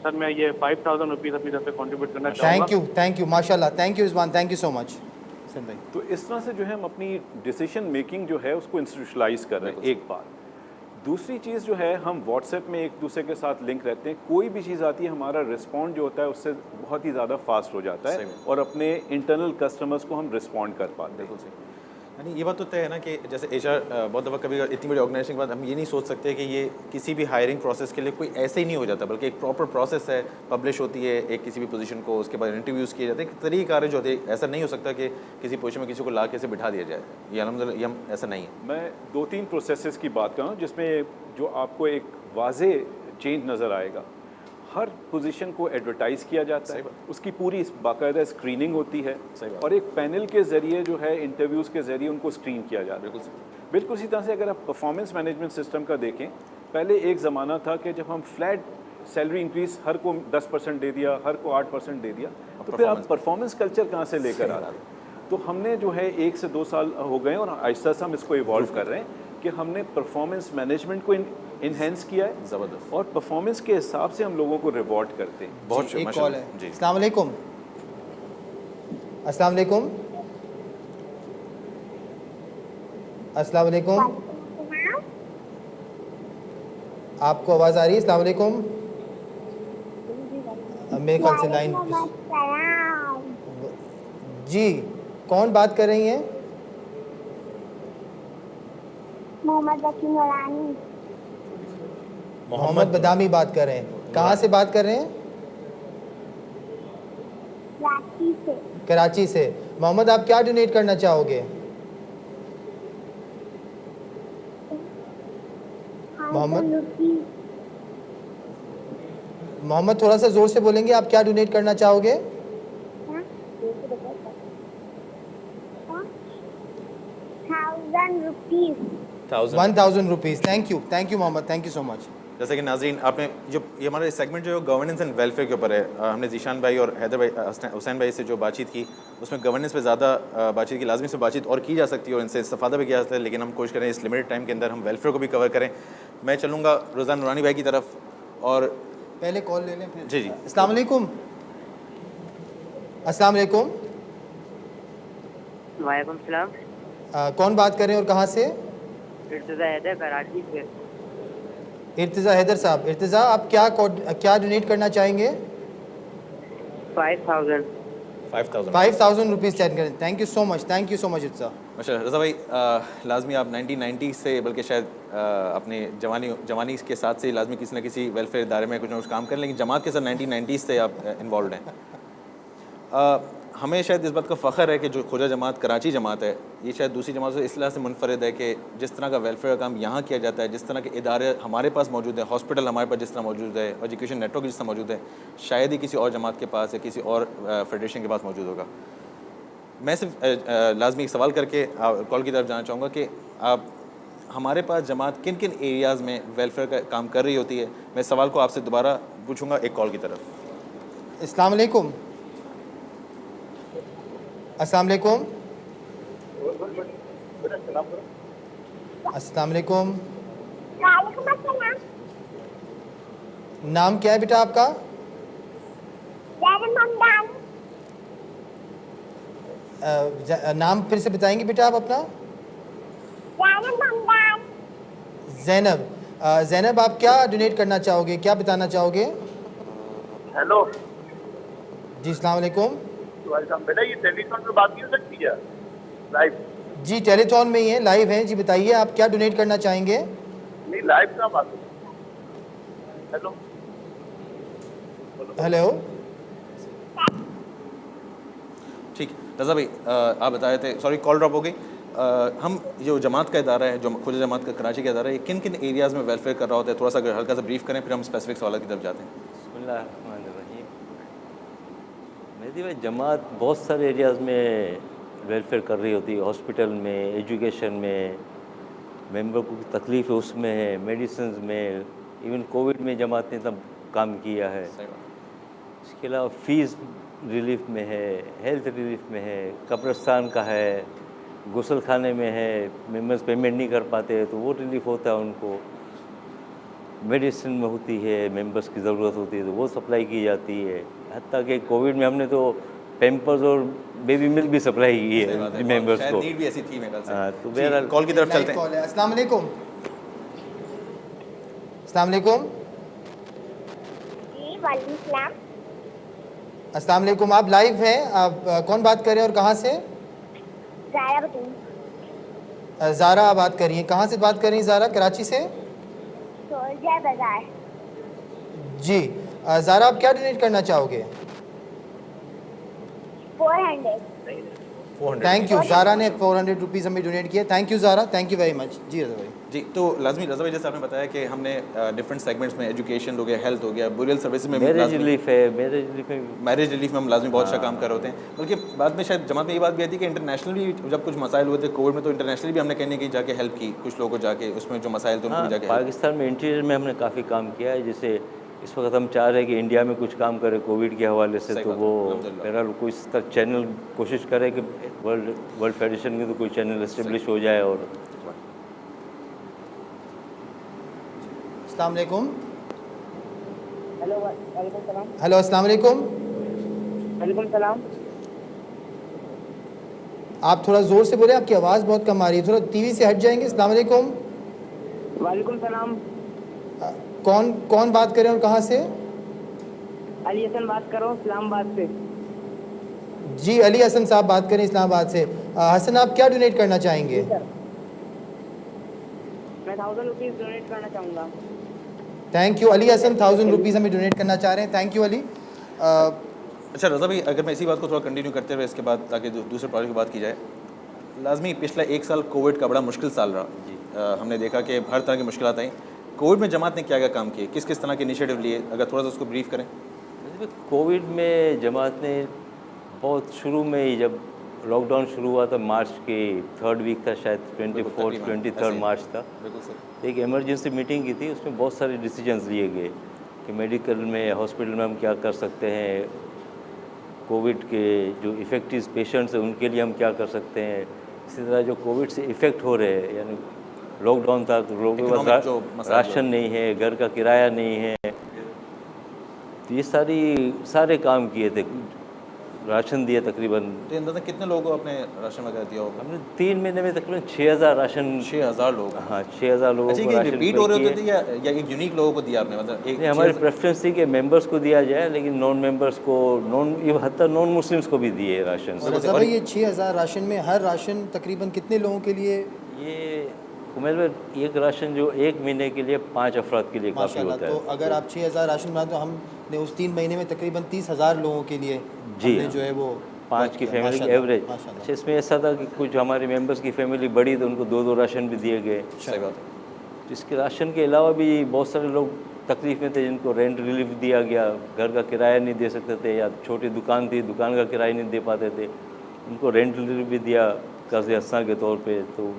सर मैं ये 5,000 रुपीज़ अपनी तरफ से कंट्रीब्यूट करना चाहूँगा। थैंक यू माशाल्लाह, thank you Rizwan, thank you so much. तो इस तरह से जो है हम अपनी डिसीजन मेकिंग जो है उसको इंस्टीट्यूशनलाइज कर रहे हैं, एक बात। दूसरी चीज़ जो है हम व्हाट्सएप में एक दूसरे के साथ लिंक रहते हैं, कोई भी चीज़ आती है हमारा रिस्पॉन्ड जो होता है उससे बहुत ही ज़्यादा फास्ट हो जाता है और अपने इंटरनल कस्टमर्स को हम रिस्पॉन्ड कर पाते हैं। यानी ये बात तो तय है ना कि जैसे HR बहुत दफ़ा कभी इतनी बड़ी ऑर्गेनाइजेशन के बाद हम ये नहीं सोच सकते कि ये किसी भी हायरिंग प्रोसेस के लिए कोई ऐसे ही नहीं हो जाता, बल्कि एक प्रॉपर प्रोसेस है, पब्लिश होती है एक किसी भी पोजीशन को, उसके बाद इंटरव्यूज़ किए जाते हैं, तरीक़ाकार जो होते हैं। ऐसा नहीं हो सकता कि किसी पोजीशन में किसी को ला के से बिठा दिया जाए, ये अल्हम्दुलिल्लाह हम ऐसा नहीं है। मैं 2-3 प्रोसेसेस की बात कर रहा हूँ जिसमें जो आपको एक वाज़े चेंज नज़र आएगा। हर पोजीशन को एडवर्टाइज़ किया जाता है, उसकी पूरी बाकायदा स्क्रीनिंग होती है और एक पैनल के ज़रिए जो है इंटरव्यूज़ के ज़रिए उनको स्क्रीन किया जाता है। बिल्कुल इसी तरह से अगर आप परफॉर्मेंस मैनेजमेंट सिस्टम का देखें, पहले एक ज़माना था कि जब हम फ्लैट सैलरी इंक्रीज़ हर को 10% दे दिया, हर को 8% दे दिया, तो फिर आप परफॉर्मेंस कल्चर कहाँ से लेकर आ रहे हैं? तो हमने जो है 1 से 2 साल हो गए और आहिस्ता से हम इसको इवॉल्व कर रहे हैं कि हमने परफॉर्मेंस मैनेजमेंट को इन्हेंस किया है ज़बरदस्त, और परफॉर्मेंस के हिसाब से हम लोगों को रिवॉर्ड करते हैं। बहुत एक कॉल है जी। अस्सलाम वालेकुम। अस्सलाम वालेकुम। अस्सलाम वालेकुम। आपको आवाज़ आ रही है? अस्सलाम वालेकुम। मेरे ख्याल से लाइन जी, कौन बात कर रही हैं? मोहम्मद बदामी बात कर रहे हैं। कहाँ से बात कर रहे हैं? कराची से। कराची से। मोहम्मद, आप क्या डोनेट करना चाहोगे? मोहम्मद थोड़ा सा जोर से बोलेंगे, आप क्या डोनेट करना चाहोगे? 1000 rupees. Thank you Mohammad, thank you so much. जैसे कि नाज़रीन, आपने जो ये हमारा सेगमेंट जो गवर्नेंस एंड वेलफेयर के ऊपर है, हमने जीशान भाई और हैदर भाई, हुसैन भाई से जो बातचीत की, उसमें गवर्नेंस पे ज़्यादा बातचीत की। लाजमी से बातचीत और की जा सकती है और इनसे इस्तेफादा भी किया जाता है, लेकिन हम कोशिश करें इस लिमिटेड टाइम के अंदर हम वेलफेयर को भी कवर करें। मैं चलूँगा रोज़ान नूरानी भाई की तरफ, और पहले कॉल ले लें फिर। जी जी। अस्सलाम वालेकुम। अस्सलाम वालेकुम। वालेकुम सलाम। कौन बात कर रहे हैं और कहाँ से? इर्तिज़ा हैदर, कराची से। इर्तिज़ा हैदर साहब, इर्तिज़ा आप क्या डोनेट करना चाहेंगे? 5000 रुपीज़ सेंड करें। Thank you so much Irtiza. माशाल्लाह। रज़ा भाई, लाजमी आप 1990 से, बल्कि शायद अपने जवानी के साथ से लाजमी किसी न किसी वेलफेयर इदारे में कुछ ना कुछ काम करें, लेकिन जमात के साथ 1990 से आप इन्वॉल्व हैं। हमें शायद इस बात का फ़ख्र है कि जो खुजा जमात कराची जमात है, ये शायद दूसरी जमात से इस तरह से मुनफरद है कि जिस तरह का वेलफेयर का काम यहाँ किया जाता है, जिस तरह के इदारे हमारे पास मौजूद है, हॉस्पिटल हमारे पास जिस तरह मौजूद है, एजुकेशन नेटवर्क जिस तरह मौजूद है, शायद ही किसी और जमात के पास या किसी और फेडरेशन के पास मौजूद होगा। मैं सिर्फ लाजमी एक सवाल करके कॉल की तरफ जाना चाहूँगा कि आप हमारे पास जमात किन किन एरियाज़ में वेलफेयर का काम कर रही होती है। मैं सवाल को आपसे दोबारा पूछूँगा एक कॉल की तरफ। अस्सलाम वालेकुम। अस्सलाम वालेकुम। अस्सलाम वालेकुम। नाम क्या है बेटा आपका? नाम फिर से बताएंगे बेटा आप अपना? ज़ैनब। ज़ैनब, आप क्या डोनेट करना चाहोगे, क्या बताना चाहोगे? हेलो जी, अस्सलाम वालेकुम। बेटा, ये टेलीथॉन पे बात नहीं हो सकती है लाइव? जी, टेलीथॉन में ही है, लाइव है जी। बताइए आप क्या डोनेट करना चाहेंगे? नहीं, लाइव का बात। Hello hello. ठीक, रज़ा भाई आप बता रहे थे, सॉरी कॉल ड्रॉप हो गई। हम जो जमात का इदारा है, जो खुद जमात का कराची का इदारा है, ये किन किन एरियाज़ में वेलफेयर कर रहा होता है, थोड़ा सा अगर हल्का सा ब्रीफ करें, फिर हम स्पेसिफिक सवाल की तरफ जाते हैं। बिस्मिल्लाहिर्रहमानिर्रहीम। मेरी भाई जमात बहुत सारे एरियाज़ में वेलफेयर कर रही होती है, हॉस्पिटल में, एजुकेशन में, मेंबर को तकलीफ़ है उसमें है, मेडिसिन में, इवन कोविड में जमात ने तब काम किया है। इसके अलावा फ़ीस रिलीफ में है, हेल्थ रिलीफ में है, कब्रिस्तान का है, गुसल खाने में है, मेंबर्स पेमेंट नहीं कर पाते तो वो रिलीफ होता है उनको, मेडिसिन में होती है, मेंबर्स की ज़रूरत होती है तो वो सप्लाई की जाती है। हत्ता कि कोविड में हमने तो पैम्पर्स और बेबी मिल्क भी सप्लाई की है मेंबर्स को। नीड भी ऐसी थी मेरे ख्याल से। हाँ, तो बहरहाल कॉल की तरफ चलते हैं। अस्सलाम वालेकुम। अस्सलाम वालेकुम। जी, वालेकुम सलाम। अस्सलाम वालेकुम। आप लाइव हैं, आप कौन बात कर रहे हैं और कहाँ से? ज़ारा बतून। ज़ारा बात कर रही हैं, कहाँ से बात कर रही हैं ज़ारा? कराची से? जय बाजार। जी ज़ारा, आप क्या डोनेट करना चाहोगे? 400। थैंक यू, ज़ारा ने 400 रुपीज़ हमें डोनेट किया। Thank you Zara, thank you very much. जी रज़ा भाई। जी, तो लाजमी रज़ा भाई, जैसे आपने बताया कि हमने डिफरेंट सेगमेंट्स में एजुकेशन हो गया, हेल्थ हो गया, बुरियल सर्विसेज में मैरिज रिलीफ है, मैरिज रिलीफ में हम लाजमी बहुत अच्छा काम कर रहे होते हैं। बल्कि बाद में शायद जमात में ये बात भी आई थी कि इंटरनेशनल भी जब कुछ मसाइल हुए थे कोविड में, तो इंटरनेशनल भी हमने कहने की जाके हेल्प की कुछ लोगों को जाके, उसमें जो मसाइल थे उनको भी जाके। पाकिस्तान में इंटीरियर में हमने काफ़ी काम किया है। जैसे इस वक्त हम चाह रहे हैं कि इंडिया में कुछ काम करें कोविड के हवाले से, तो वो बहरहाल कोई इस तरह चैनल कोशिश करे कि वर्ल्ड फेडरेशन में तो कोई चैनल इस्टेब्लिश हो जाए। और अस्सलाम वालेकुम। हेलो, वालेकुम सलाम। हेलो, अस्सलाम वालेकुम। वालेकुम सलाम। आप थोड़ा ज़ोर से बोले, आपकी आवाज़ बहुत कम आ रही है, थोड़ा टीवी से हट जाएंगे। अस्सलाम वालेकुम। वालेकुम सलाम। कौन बात कर रहे हैं और कहाँ से? अली हसन बात कर रहा हूँ इस्लामाबाद से। जी अली हसन साहब बात करें इस्लामाबाद से। हसन, आप क्या डोनेट करना चाहेंगे? मैं 1000 रुपीज़ डोनेट करना चाहूँगा। Thank you Ali Hasan, 1000 rupees हमें डोनेट करना चाह रहे हैं। Thank you Ali. अच्छा रज़ा भाई, अगर मैं इसी बात को थोड़ा कंटिन्यू करते हुए इसके बाद ताकि दूसरे प्रोजेक्ट की बात की जाए, लाजमी पिछला 1 साल कोविड का बड़ा मुश्किल साल रहा। हमने देखा कि हर तरह की मुश्किलात आई। कोविड में जमात ने क्या क्या काम किए, किस किस तरह के इनिशिएटिव लिए, अगर थोड़ा सा उसको ब्रीफ करें। कोविड में जमात ने बहुत शुरू में ही, जब लॉकडाउन शुरू हुआ था, मार्च के 3rd वीक था शायद, 23rd मार्च था, एक इमरजेंसी मीटिंग की थी। उसमें बहुत सारे डिसीजंस लिए गए कि मेडिकल में, हॉस्पिटल में हम क्या कर सकते हैं, कोविड के जो इफ़ेक्टिव पेशेंट्स हैं उनके लिए हम क्या कर सकते हैं। इसी तरह जो कोविड से इफ़ेक्ट हो रहे हैं, यानी लॉकडाउन था तो लोगों के पास राशन नहीं है, घर का किराया नहीं है, तो ये सारे काम किए थे, राशन दिए तकरीबन। तो अंदाज़ा कितने लोगों को आपने राशन वगैरह दिया होगा? हमने 3 महीने में तकरीबन 6000 राशन। 6000 लोग? हाँ, 6000 लोगों को राशन रिपीट हो रहे होते थे या एक यूनिक लोगों को दिया आपने? मतलब एक हमारी प्रेफरेंस थी कि मेंबर्स को दिया जाए, लेकिन नॉन मेंबर्स को, हत्ता नॉन मुस्लिम्स को भी दिए राशन। और ये 6000 राशन में हर राशन तकरीबन कितने लोगों के लिए? ये उमेर में एक राशन जो 1 महीने के लिए 5 अफराद के लिए काफ़ी होता है। तो अगर आप 6000 राशन बनाते, तो हमने उस 3 महीने में तकरीबन 30,000 लोगों के लिए जी जो है वो 5 की फैमिली की एवरेज। अच्छा, इसमें ऐसा था कि कुछ हमारे मेंबर्स की फैमिली बड़ी, तो उनको 2-2 राशन भी दिए गए। सही बात है। इसके राशन के अलावा भी बहुत सारे लोग तकलीफ में थे, जिनको रेंट रिलीफ दिया गया, घर का किराया नहीं दे सकते थे, या छोटी दुकान थी, दुकान का किराया नहीं दे पाते थे, उनको रेंट रिलीफ भी दिया कर्ज़ हस्सा के तौर पे। तो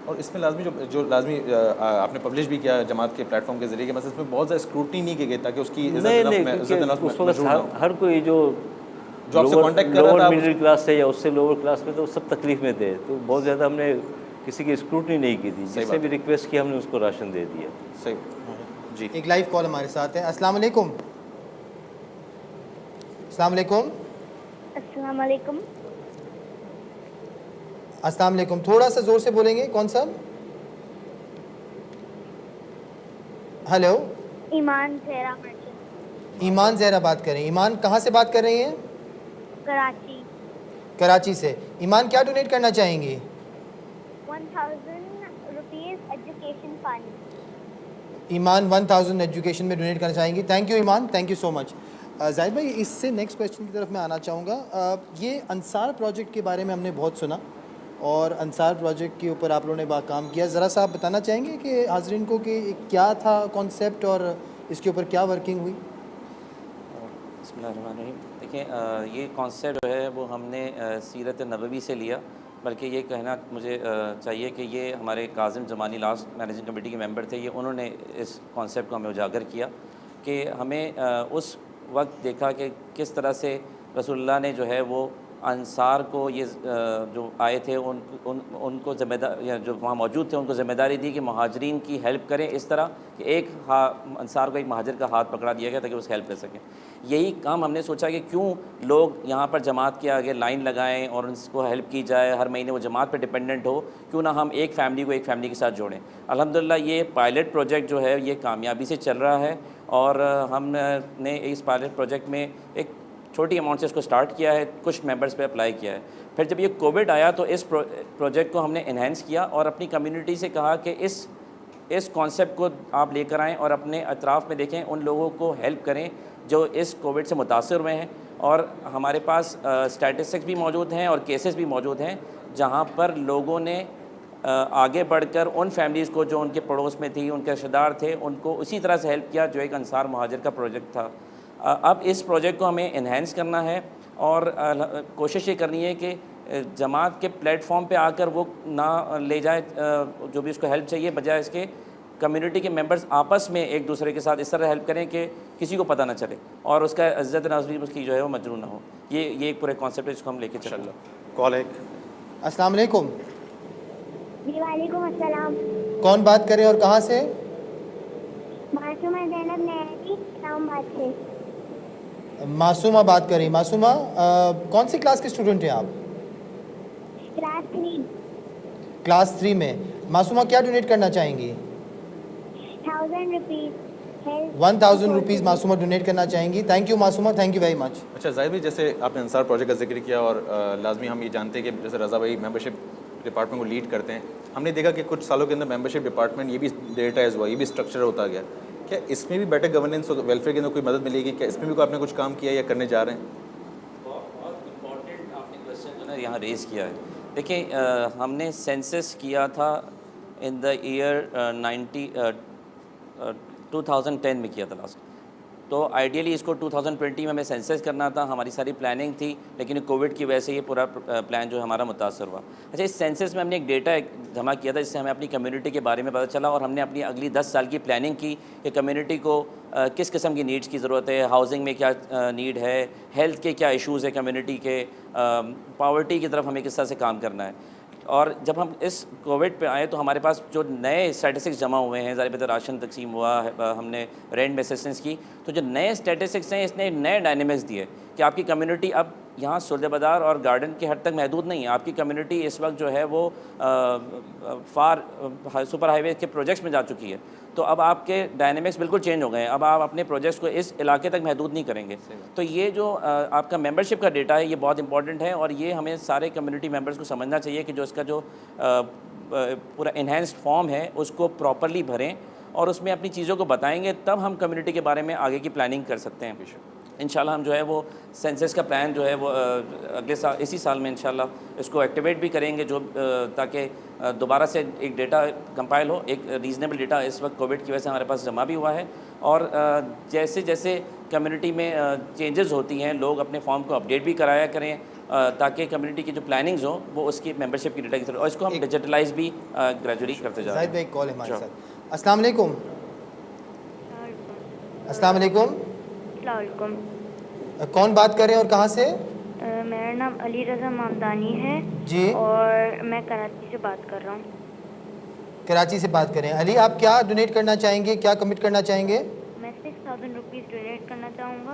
और इसमें लाजमी जो लाजमी आपने पब्लिश भी किया जमात के प्लेटफॉर्म के जरिए कि मतलब इसमें बहुत ज़्यादा स्क्रूटनी नहीं की गई ताकि उसकी हर कोई जो आपसे कांटेक्ट कर रहा था मिडिल क्लास से या उससे लोअर क्लास में, तो सब तकलीफ में थे, तो बहुत ज़्यादा हमने किसी की स्क्रूटनी नहीं की थी, जिससे भी रिक्वेस्ट की हमने उसको राशन दे दिया। सही जी। एक लाइव कॉल हमारे साथ है। अस्सलाम वालेकुम। अस्सलाम वालेकुम। अस्सलाम वालेकुम। अस्सलाम वालेकुम, थोड़ा सा ज़ोर से बोलेंगे। कौन सा? हेलो। ईमान ज़हरा मर्चेंट। ईमान ज़हरा बात कर रही हैं। ईमान कहाँ से बात कर रही हैं? कराची। कराची से। ईमान क्या डोनेट करना चाहेंगी? 1000 rupees education fund. Iman 1000 education में डोनेट करना चाहेंगी। Thank you Iman, thank you so much. Zahid भाई, इससे नेक्स्ट क्वेश्चन की तरफ मैं आना चाहूँगा। ये अंसार प्रोजेक्ट के बारे में हमने बहुत सुना, और अंसार प्रोजेक्ट के ऊपर आप लोगों ने काम किया। ज़रा सा आप बताना चाहेंगे कि हाज़रीन को कि क्या था कॉन्सेप्ट और इसके ऊपर क्या वर्किंग हुई? बिस्मिल्लाहिर्रहमानिर्रहीम। देखिए, ये कॉन्सेप्ट जो है वो हमने सीरत नबवी से लिया, बल्कि ये कहना मुझे चाहिए कि ये हमारे Kazim Zamani last managing committee के मेंबर थे, ये उन्होंने इस कॉन्सेप्ट को हमें उजागर किया कि हमें उस वक्त देखा कि किस तरह से रसूलुल्लाह ने जो है वो अंसार को ये जो आए थे उनको ज़िम्मेदार, या जो वहाँ मौजूद थे उनको ज़िम्मेदारी दी कि महाजरीन की हेल्प करें, इस तरह कि एक अंसार को एक महाजर का हाथ पकड़ा दिया गया ताकि उसकी हेल्प कर सकें। यही काम हमने सोचा कि क्यों लोग यहाँ पर जमात के आगे लाइन लगाएं और उनको हेल्प की जाए, हर महीने वो जमात पर डिपेंडेंट हो, क्यों ना हम एक फ़ैमिली को एक फ़ैमिली के साथ जोड़ें। अल्हम्दुलिल्लाह ये पायलट प्रोजेक्ट जो है ये कामयाबी से चल रहा है, और हमने इस पायलट प्रोजेक्ट में एक छोटी अमाउंट से इसको स्टार्ट किया है, कुछ मेंबर्स पे अप्लाई किया है। फिर जब ये कोविड आया तो इस प्रोजेक्ट को हमने इन्हेंस किया और अपनी कम्युनिटी से कहा कि इस कॉन्सेप्ट को आप लेकर आएँ और अपने अतराफ़ में देखें, उन लोगों को हेल्प करें जो इस कोविड से मुतासर हुए हैं। और हमारे पास स्टैटिस्टिक्स भी मौजूद हैं और केसेस भी मौजूद हैं जहाँ पर लोगों ने आगे बढ़कर उन फैमिलीज़ को जो उनके पड़ोस में थी, उनके रिश्तेदार थे, उनको उसी तरह से हेल्प किया जो एक अंसार मुहाजिर का प्रोजेक्ट था। अब इस प्रोजेक्ट को हमें इन्हेंस करना है और कोशिश ये करनी है कि जमात के प्लेटफॉर्म पे आकर वो ना ले जाए जो भी उसको हेल्प चाहिए, बजाय इसके कम्युनिटी के मेंबर्स आपस में एक दूसरे के साथ इस तरह हेल्प करें कि किसी को पता ना चले और उसका इज़्ज़त नज़ीम उसकी जो है वो मजरूह ना हो। ये एक पूरे कॉन्सेप्ट है जिसको हम लेके चल। कॉल एक। अस्सलाम वालेकुम। वालेकुम अस्सलाम। कौन बात करें और कहाँ से? मासूमा ज़ैनब नैनी इस्लामाबाद से। मासूमा बात करें। मासूमा कौन सी क्लास के स्टूडेंट हैं आप? क्लास 3। क्लास 3 में। मासूमा क्या डोनेट करना चाहेंगी? 1000 रुपीज़। 1000 रुपीज़ मासूमा डोनेट करना चाहेंगी। Thank you Masuma, thank you very much. अच्छा जाहिर भाई, जैसे आपने अंसार प्रोजेक्ट का जिक्र किया और लाजमी हम ये जानते हैं कि जैसे रज़ा भाई मेंबरशिप डिपार्टमेंट को लीड करते हैं, हमने देखा कि कुछ सालों के अंदर मेंबरशिप डिपार्टमेंट ये भी डेटाइज हुआ, ये भी स्ट्रक्चर होता गया। क्या इसमें भी बेटर गवर्नेंस और वेलफेयर के अंदर कोई मदद मिलेगी? क्या इसमें भी आपने कुछ काम किया या करने जा रहे हैं? बहुत इम्पोर्टेंट आपने क्वेश्चन जो है यहाँ रेज़ किया है। देखिए हमने सेंसस किया था इन द ईयर 2010 में किया था लास्ट। तो आइडियली इसको 2020 में हमें सेंसस करना था, हमारी सारी प्लानिंग थी, लेकिन कोविड की वजह से ये पूरा प्लान जो है हमारा मुतासर हुआ। अच्छा, इस सेंसस में हमने एक डेटा जमा किया था जिससे हमें अपनी कम्युनिटी के बारे में पता चला और हमने अपनी अगली 10 साल की प्लानिंग की कि कम्युनिटी को किस किस्म की नीड्स की ज़रूरत है, हाउसिंग में क्या नीड है, हेल्थ के क्या इशूज़ है कम्युनिटी के, पावर्टी की तरफ हमें किस तरह से काम करना है। और जब हम इस कोविड पे आए तो हमारे पास जो नए स्टैटिस्टिक्स जमा हुए हैं, ज़ाहिर बात है राशन तकसीम हुआ, हमने रेंट में असिस्टेंस की, तो जो नए स्टैटिस्टिक्स हैं इसने नए डायनेमिक्स दिए कि आपकी कम्युनिटी अब यहाँ सुल्ह बाज़ार और गार्डन के हद तक महदूद नहीं है। आपकी कम्युनिटी इस वक्त जो है वो सुपर हाईवे के प्रोजेक्ट्स में जा चुकी है। तो अब आपके डायनेमिक्स बिल्कुल चेंज हो गए हैं। अब आप अपने प्रोजेक्ट्स को इस इलाके तक महदूद नहीं करेंगे। तो ये जो आपका मेंबरशिप का डेटा है ये बहुत इंपॉर्टेंट है और ये हमें सारे कम्युनिटी मेंबर्स को समझना चाहिए कि जो इसका जो पूरा इन्हेंस्ड फॉर्म है उसको प्रॉपरली भरें और उसमें अपनी चीज़ों को बताएंगे, तब हम कम्युनिटी के बारे में आगे की प्लानिंग कर सकते हैं। इंशाल्लाह हम जो है वो सेंसस का प्लान जो है वो अगले साल, इसी साल में इंशाल्लाह इसको एक्टिवेट भी करेंगे, जो ताकि दोबारा से एक डेटा कंपाइल हो, एक रीज़नेबल डेटा इस वक्त कोविड की वजह से हमारे पास जमा भी हुआ है। और जैसे जैसे कम्युनिटी में चेंजेस होती हैं लोग अपने फॉर्म को अपडेट भी कराया करें ताकि कम्युनिटी की जो प्लानिंग्स हो वो उसकी मेंबरशिप की डेटा की तरह, और इसको हम डिजिटलाइज भी ग्रेजुअली करते जा रहे हैं। जाहिद भाई कॉल हमारे साथ। अस्सलाम वालेकुम। अस्सलाम वालेकुम। कौन बात कर रहे हैं और कहाँ से? मेरा नाम अली रज़ा मामदानी है जी, और मैं कराची से बात कर रहा हूँ। कराची से बात करें। अली, आप क्या डोनेट करना चाहेंगे, क्या कमिट करना चाहेंगे? मैं 6000 रुपीज़ डोनेट करना चाहूँगा।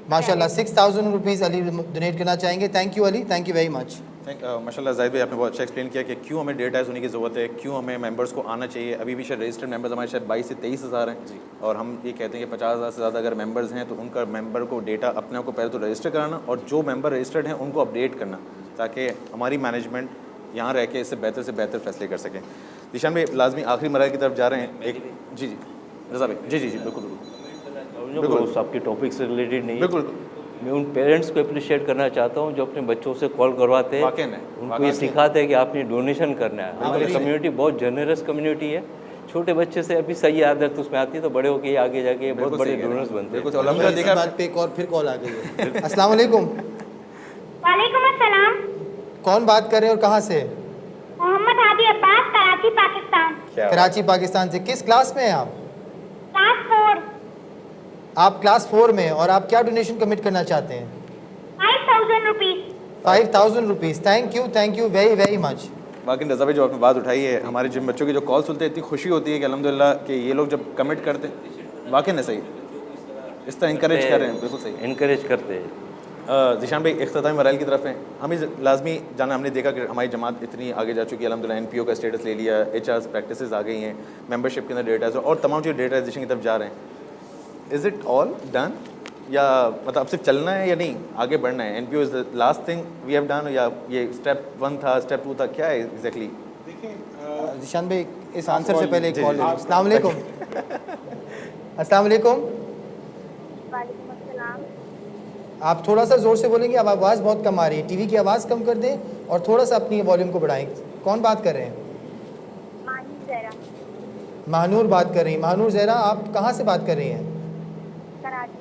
माशाल्लाह 6000 रुपीज़ अली डोनेट करना चाहेंगे। Thank you Ali, thank you very much. माशाल्लाह जाहिद भाई आपने बहुत अच्छा एक्सप्लेन किया कि क्यों हमें डेटाइज होने की ज़रूरत है, क्यों हमें मेंबर्स को आना चाहिए। अभी भी शायद रजिस्टर्ड मेंबर्स हमारे शायद 22 से 23 हज़ार हैं और हम ये कहते हैं कि 50,000 से ज़्यादा अगर मेंबर्स हैं तो उनका मेंबर को डेटा अपने आप को पहले तो रजिस्टर कराना और जो मेंबर रजिस्टर्ड हैं उनको अपडेट करना ताकि हमारी मैनेजमेंट यहाँ रह के इससे बेहतर फैसले कर सकें। दिशान भाई लाजमी आखिरी मरहले की तरफ जा रहे हैं। एक जी रज़ा भाई जी बिल्कुल आपके टॉपिक से रिलेटेड नहीं, बिल्कुल मैं उन पेरेंट्स को अप्रिशिएट करना चाहता हूँ जो अपने बच्चों से कॉल करवाते हैं, उनको ये सिखाते हैं कि आपने डोनेशन करना है। हमारी कम्युनिटी बहुत जनरस कम्युनिटी है, छोटे बच्चे से अभी सही आदत उसमें आती है तो बड़े होकर आगे जाके बहुत बड़े डोनर्स बनते हैं। बात पे एक और फिर कॉल आ गई है। अस्सलाम वालेकुम। वालेकुम अस्सलाम। कौन बात कर रहे हैं और कहाँ से? मोहम्मद हादी अब्बास, कराची पाकिस्तान। कराची पाकिस्तान से। किस क्लास में हैं आप? क्लास 4। आप क्लास 4 में, और आप क्या डोनेशन कमिट करना चाहते हैं? 5000 rupees. 5000 rupees. Thank you very very much. बाकी रज़ा भाई जो आपने बात उठाई है, हमारे जिन बच्चों की जो कॉल सुनते हैं इतनी खुशी होती है कि अल्हम्दुलिल्लाह कि ये लोग जब कमिट करते हैं वाकई नहीं सही इस तरह इंकरेज कर रहे हैं। बिल्कुल सही इंकरेज करते हैं। ज़ीशान भाई इख्तितामी मराइल की तरफ हैं, हमें लाजमी जाना। हमने देखा कि हमारी जमात इतनी आगे जा चुकी है, अल्हम्दुलिल्लाह NPO का स्टेटस ले लिया, HR प्रैक्टिसेस आ गई हैं, मेंबरशिप के अंदर डेटा और तमाम चीज़ डेटाइजेशन की तरफ जा रहे हैं। Is it all done? या मतलब अब सिर्फ चलना है या नहीं आगे बढ़ना है? NPO is the last thing we have done, या ये स्टेप 1 था, स्टेप 2 था, क्या है एग्जैक्टली? देखिए जिशान भाई इस आंसर से पहले एक कॉल ले। अस्सलाम वालेकुम। अस्सलाम वालेकुम। वालेकुम अस्सलाम। आप थोड़ा सा ज़ोर से बोलेंगे, अब आवाज़ बहुत कम आ रही है। टीवी की आवाज़ कम कर दें और थोड़ा सा अपनी वॉल्यूम को बढ़ाएं। कौन बात कर रहे हैं? मानूर ज़हरा। महानूर बात कर रही हैं। महानूर ज़हरा, आप कहाँ से बात कर रही हैं? कराची।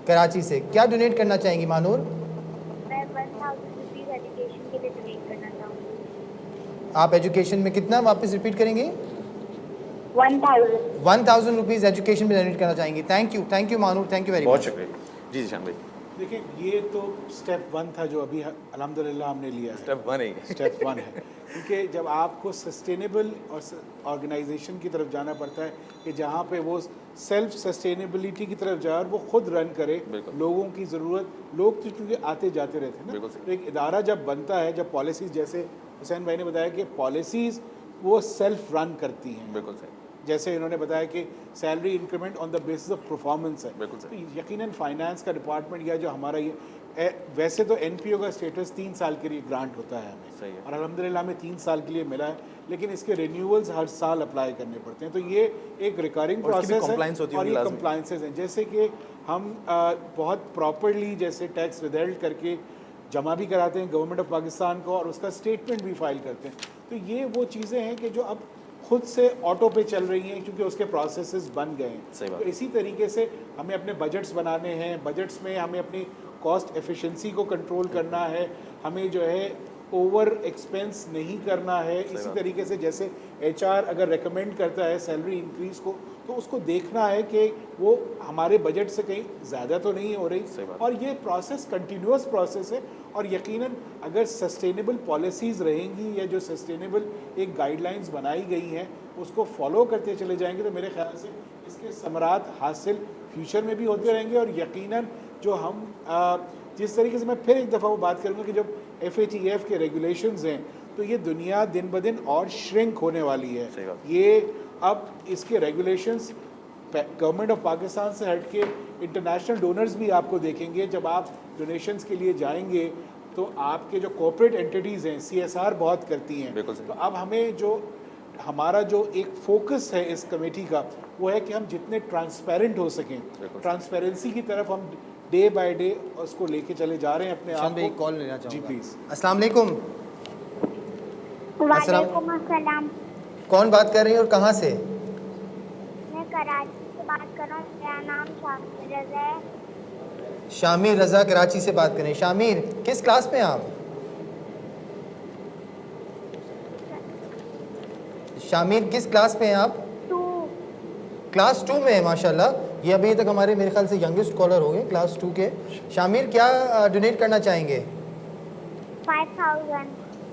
कराची से। क्या डोनेट करना चाहेंगी महानूर? मैं 1000 रुपीज़ एजुकेशन के लिए डोनेट करना चाहूँगी। आप एजुकेशन में कितना वापस रिपीट करेंगे? 1000 रुपीज़ एजुकेशन में डोनेट करना चाहेंगी। Thank you Mahnoor, thank you very much. बहुत शुक्रिया जी जिशान भाई। देखिए ये तो स्टेप 1 था जो अभी अल्हम्दुलिल्लाह हमने लिया है। स्टेप 1 है। स्टेप 1 है, क्योंकि जब आपको सस्टेनेबल और ऑर्गेनाइजेशन की तरफ जाना पड़ता है कि जहाँ पे वो सेल्फ सस्टेनेबिलिटी की तरफ जाए और वो खुद रन करे, लोगों की ज़रूरत, लोग तो क्योंकि आते जाते रहते हैं ना, तो एक इदारा जब बनता है, जब पॉलिसीज़, जैसे हुसैन भाई ने बताया कि पॉलिसीज़ वो सेल्फ रन करती हैं। बिल्कुल सही। जैसे इन्होंने बताया कि salary increment on the basis of performance है, बिल्कुल सही। तो यकीनन फाइनेंस का डिपार्टमेंट या जो हमारा ये वैसे तो एनपीओ का स्टेटस 3 साल के लिए ग्रांट होता है हमें, सही है। और अल्हम्दुलिल्लाह हमें 3 साल के लिए मिला है, लेकिन इसके रिन्यूअल्स हर साल अप्लाई करने पड़ते हैं। तो ये एक रिकरिंग प्रोसेस है और ये कंप्लाइंसेस हैं। जैसे कि हम बहुत प्रॉपरली जैसे टैक्स विदहेल्ड करके जमा भी कराते हैं गवर्नमेंट ऑफ पाकिस्तान को और उसका स्टेटमेंट भी फाइल करते हैं। तो ये वो चीज़ें हैं कि जो अब खुद से ऑटो पे चल रही हैं क्योंकि उसके प्रोसेसेस बन गए हैं। तो इसी तरीके से हमें अपने बजट्स बनाने हैं, बजट्स में हमें अपनी कॉस्ट एफिशिएंसी को कंट्रोल करना है, हमें जो है ओवर एक्सपेंस नहीं करना है। इसी तरीके से जैसे एचआर अगर रेकमेंड करता है सैलरी इंक्रीज़ को, तो उसको देखना है कि वो हमारे बजट से कहीं ज़्यादा तो नहीं हो रही, और ये प्रोसेस कंटिन्यूस प्रोसेस है। और यकीनन अगर सस्टेनेबल पॉलिसीज़ रहेंगी या जो सस्टेनेबल एक गाइडलाइंस बनाई गई हैं उसको फॉलो करते चले जाएंगे, तो मेरे ख्याल से इसके समरात हासिल फ्यूचर में भी होते रहेंगे। और यकीनन जो हम जिस तरीके से, मैं फिर एक दफ़ा वो बात करूँगा कि जब FATF के रेगुलेशंस हैं तो ये दुनिया दिन ब दिन और श्रिंक होने वाली है। ये अब इसके रेगुलेशंस गवर्नमेंट ऑफ पाकिस्तान से हट के इंटरनेशनल डोनर्स भी आपको देखेंगे। जब आप डोनेशंस के लिए जाएंगे तो आपके जो कॉर्पोरेट एंटिटीज़ हैं CSR बहुत करती हैं। तो अब हमें जो हमारा जो एक फोकस है इस कमेटी का वो है कि हम जितने ट्रांसपेरेंट हो सकें, ट्रांसपेरेंसी की तरफ हम डे बाय डे उसको लेके चले जा रहे हैं अपने आप को। कॉल लेना चाहूँगा। जी प्लीज़। अस्सलाम वालेकुम। वालेकुम अस्सलाम। कौन बात कर रही है और कहाँ से? मैं कराची से बात कर रहा हूँ, मेरा नाम शामिर रज़ा है। शामिर रज़ा कराची से बात करें। शामिर, किस क्लास में आप? शामिर किस क्लास में हैं आप? 2। क्लास 2 में है, माशाल्लाह। ये अभी तक हमारे मेरे ख्याल से यंगेस्ट कॉलर हो गए क्लास 2 के। शामिर, क्या डोनेट करना चाहेंगे?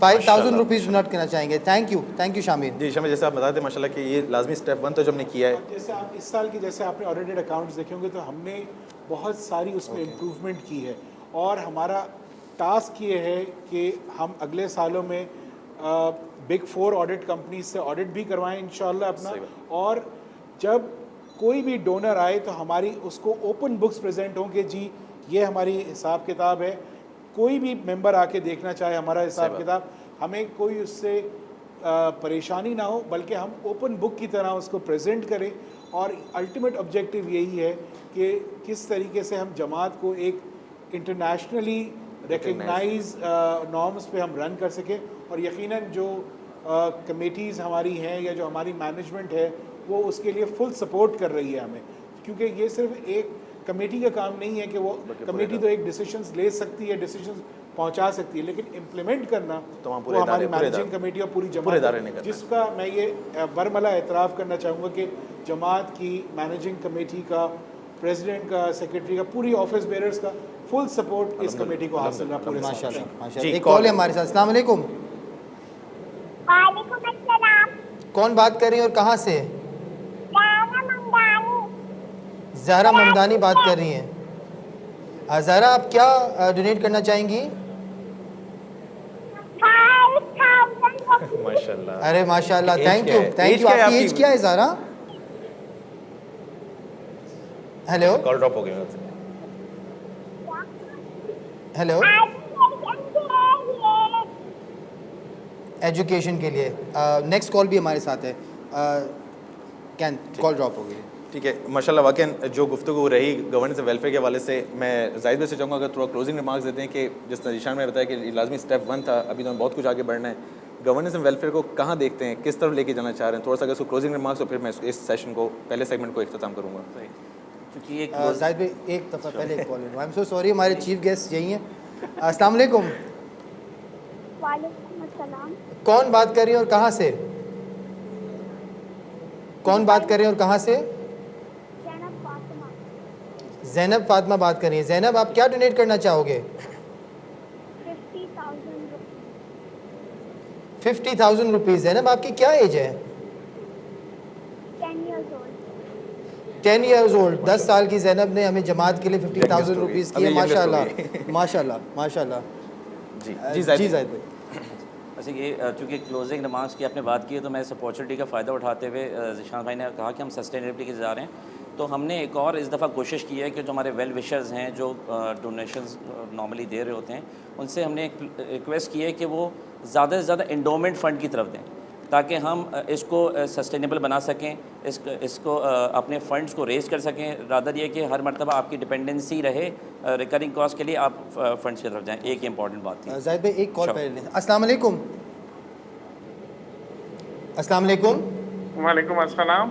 5000 रुपीज़ डोनेट करना चाहेंगे। Thank you Shamir. जी शामिर, जैसे आप बताते हैं माशाल्लाह कि ये लाजमी स्टेप 1 तो जो हमने किया है। जैसे आप इस साल की जैसे आपने ऑडिटेड अकाउंट्स देखे होंगे तो हमने बहुत सारी उसमें इम्प्रूवमेंट की है, और हमारा टास्क ये है कि हम अगले सालों में बिग 4 ऑडिट कंपनी से ऑडिट भी करवाएं इंशाल्लाह अपना। और जब कोई भी डोनर आए तो हमारी उसको ओपन बुक्स प्रेजेंट हों कि जी ये हमारी हिसाब किताब है। कोई भी मेंबर आके देखना चाहे हमारा हिसाब किताब, हमें कोई उससे परेशानी ना हो, बल्कि हम ओपन बुक की तरह उसको प्रेजेंट करें। और अल्टीमेट ऑब्जेक्टिव यही है कि किस तरीके से हम जमात को एक इंटरनेशनली रिकग्नाइज नॉर्म्स पे हम रन कर सकें। और यकीनन जो कमेटीज़ हमारी हैं या जो हमारी मैनेजमेंट है वो उसके लिए फुल सपोर्ट कर रही है हमें, क्योंकि ये सिर्फ एक कमेटी का काम नहीं है कि वो कमेटी तो एक डिसीजंस ले सकती है, डिसीजंस पहुंचा सकती है, लेकिन इम्प्लीमेंट करना तो हमारी मैनेजिंग कमेटी और पूरी जमात, जिसका मैं ये बरमला एतराफ़ करना चाहूँगा कि जमात की मैनेजिंग कमेटी का, प्रेसिडेंट का, सेक्रेटरी का, पूरी ऑफिस बेयरर्स का फुल सपोर्ट इस कमेटी को हासिल है पूरे। माशाल्लाह। एक कॉल है हमारे साथ। अस्सलाम वालेकुम। वालेकुम अस्सलाम। कौन बात कर रही है और कहाँ से? ज़हरा ममदानी बात कर रही हैं। ज़हरा, आप क्या डोनेट करना चाहेंगी? माशाल्लाह। अरे माशाल्लाह, थैंक यू। आपकी एज क्या है ज़हरा? हेलो, कॉल ड्रॉप हो गया। हेलो, एजुकेशन के लिए। नेक्स्ट कॉल भी हमारे साथ है। कैन कॉल ड्रॉप हो गई। ठीक है, माशाल्लाह वाकई जो गुफ्तगू रही गवर्नेंस एंड वेलफेयर के हवाले से, मैं जाहिद भाई से चाहूँगा अगर थोड़ा क्लोजिंग रिमार्क्स देते हैं कि जिस तरह निशान ने बताया कि लाजमी स्टेप 1 था, अभी तो बहुत कुछ आगे बढ़ना है। गवर्नेंस एंड वेलफेयर को कहाँ देखते हैं, किस तरफ लेके जाना चाह रहे हैं, थोड़ा सा अगर उसको क्लोजिंग रिमार्क्स, और फिर मैं इस सेशन को, पहले सेगमेंट को इख्तिताम करूँगा। क्योंकि जाहिद भाई एक दफ़ा पहले एक call, I am so sorry, हमारे चीफ गेस्ट यही हैं। अस्सलाम वालेकुम। वालेकुम अस्सलाम। कौन बात कर रही है और कहाँ से? कौन बात कर रहे हैं और कहाँ से? ज़ैनब फातिमा बात कर रही है। ज़ैनब, आप क्या डोनेट करना चाहोगे? 50,000 रुपीज़। ज़ैनब, आपकी क्या एज है? 10 ईयर्स ओल्ड। 10 साल की ज़ैनब ने हमें जमात के लिए 50,000 रुपीज़ की है। माशाल्लाह माशाल्लाह माशाल्लाह। जी जाहिद भाई। अच्छा, ये चूँकि क्लोजिंग रिमार्क्स की आपने बात की है, तो मैं इस अपॉर्चुनिटी का फ़ायदा उठाते हुए, ज़ीशान भाई ने कहा कि हम सस्टेनेबिलिटी के जा रहे हैं, तो हमने एक और इस दफ़ा कोशिश की है कि जो हमारे वेल विशर्स हैं, जो डोनेशंस नॉर्मली दे रहे होते हैं, उनसे हमने एक रिक्वेस्ट की है कि वो ज़्यादा से ज़्यादा इंडोमेंट फ़ंड की तरफ दें, ताकि हम इसको सस्टेनेबल बना सकें, इसको अपने फ़ंड्स को रेज़ कर सकें। रादर ये कि हर मरतबा आपकी डिपेंडेंसी रहे रिकरिंग कॉस्ट के लिए, आप फ़ंड्स की तरफ जाएँ। एक इंपॉर्टेंट बात थी। जाहिद भाई एक कॉल पहले। अस्सलाम वालेकुम। अस्सलाम वालेकुम। वालेकुम अस्सलाम।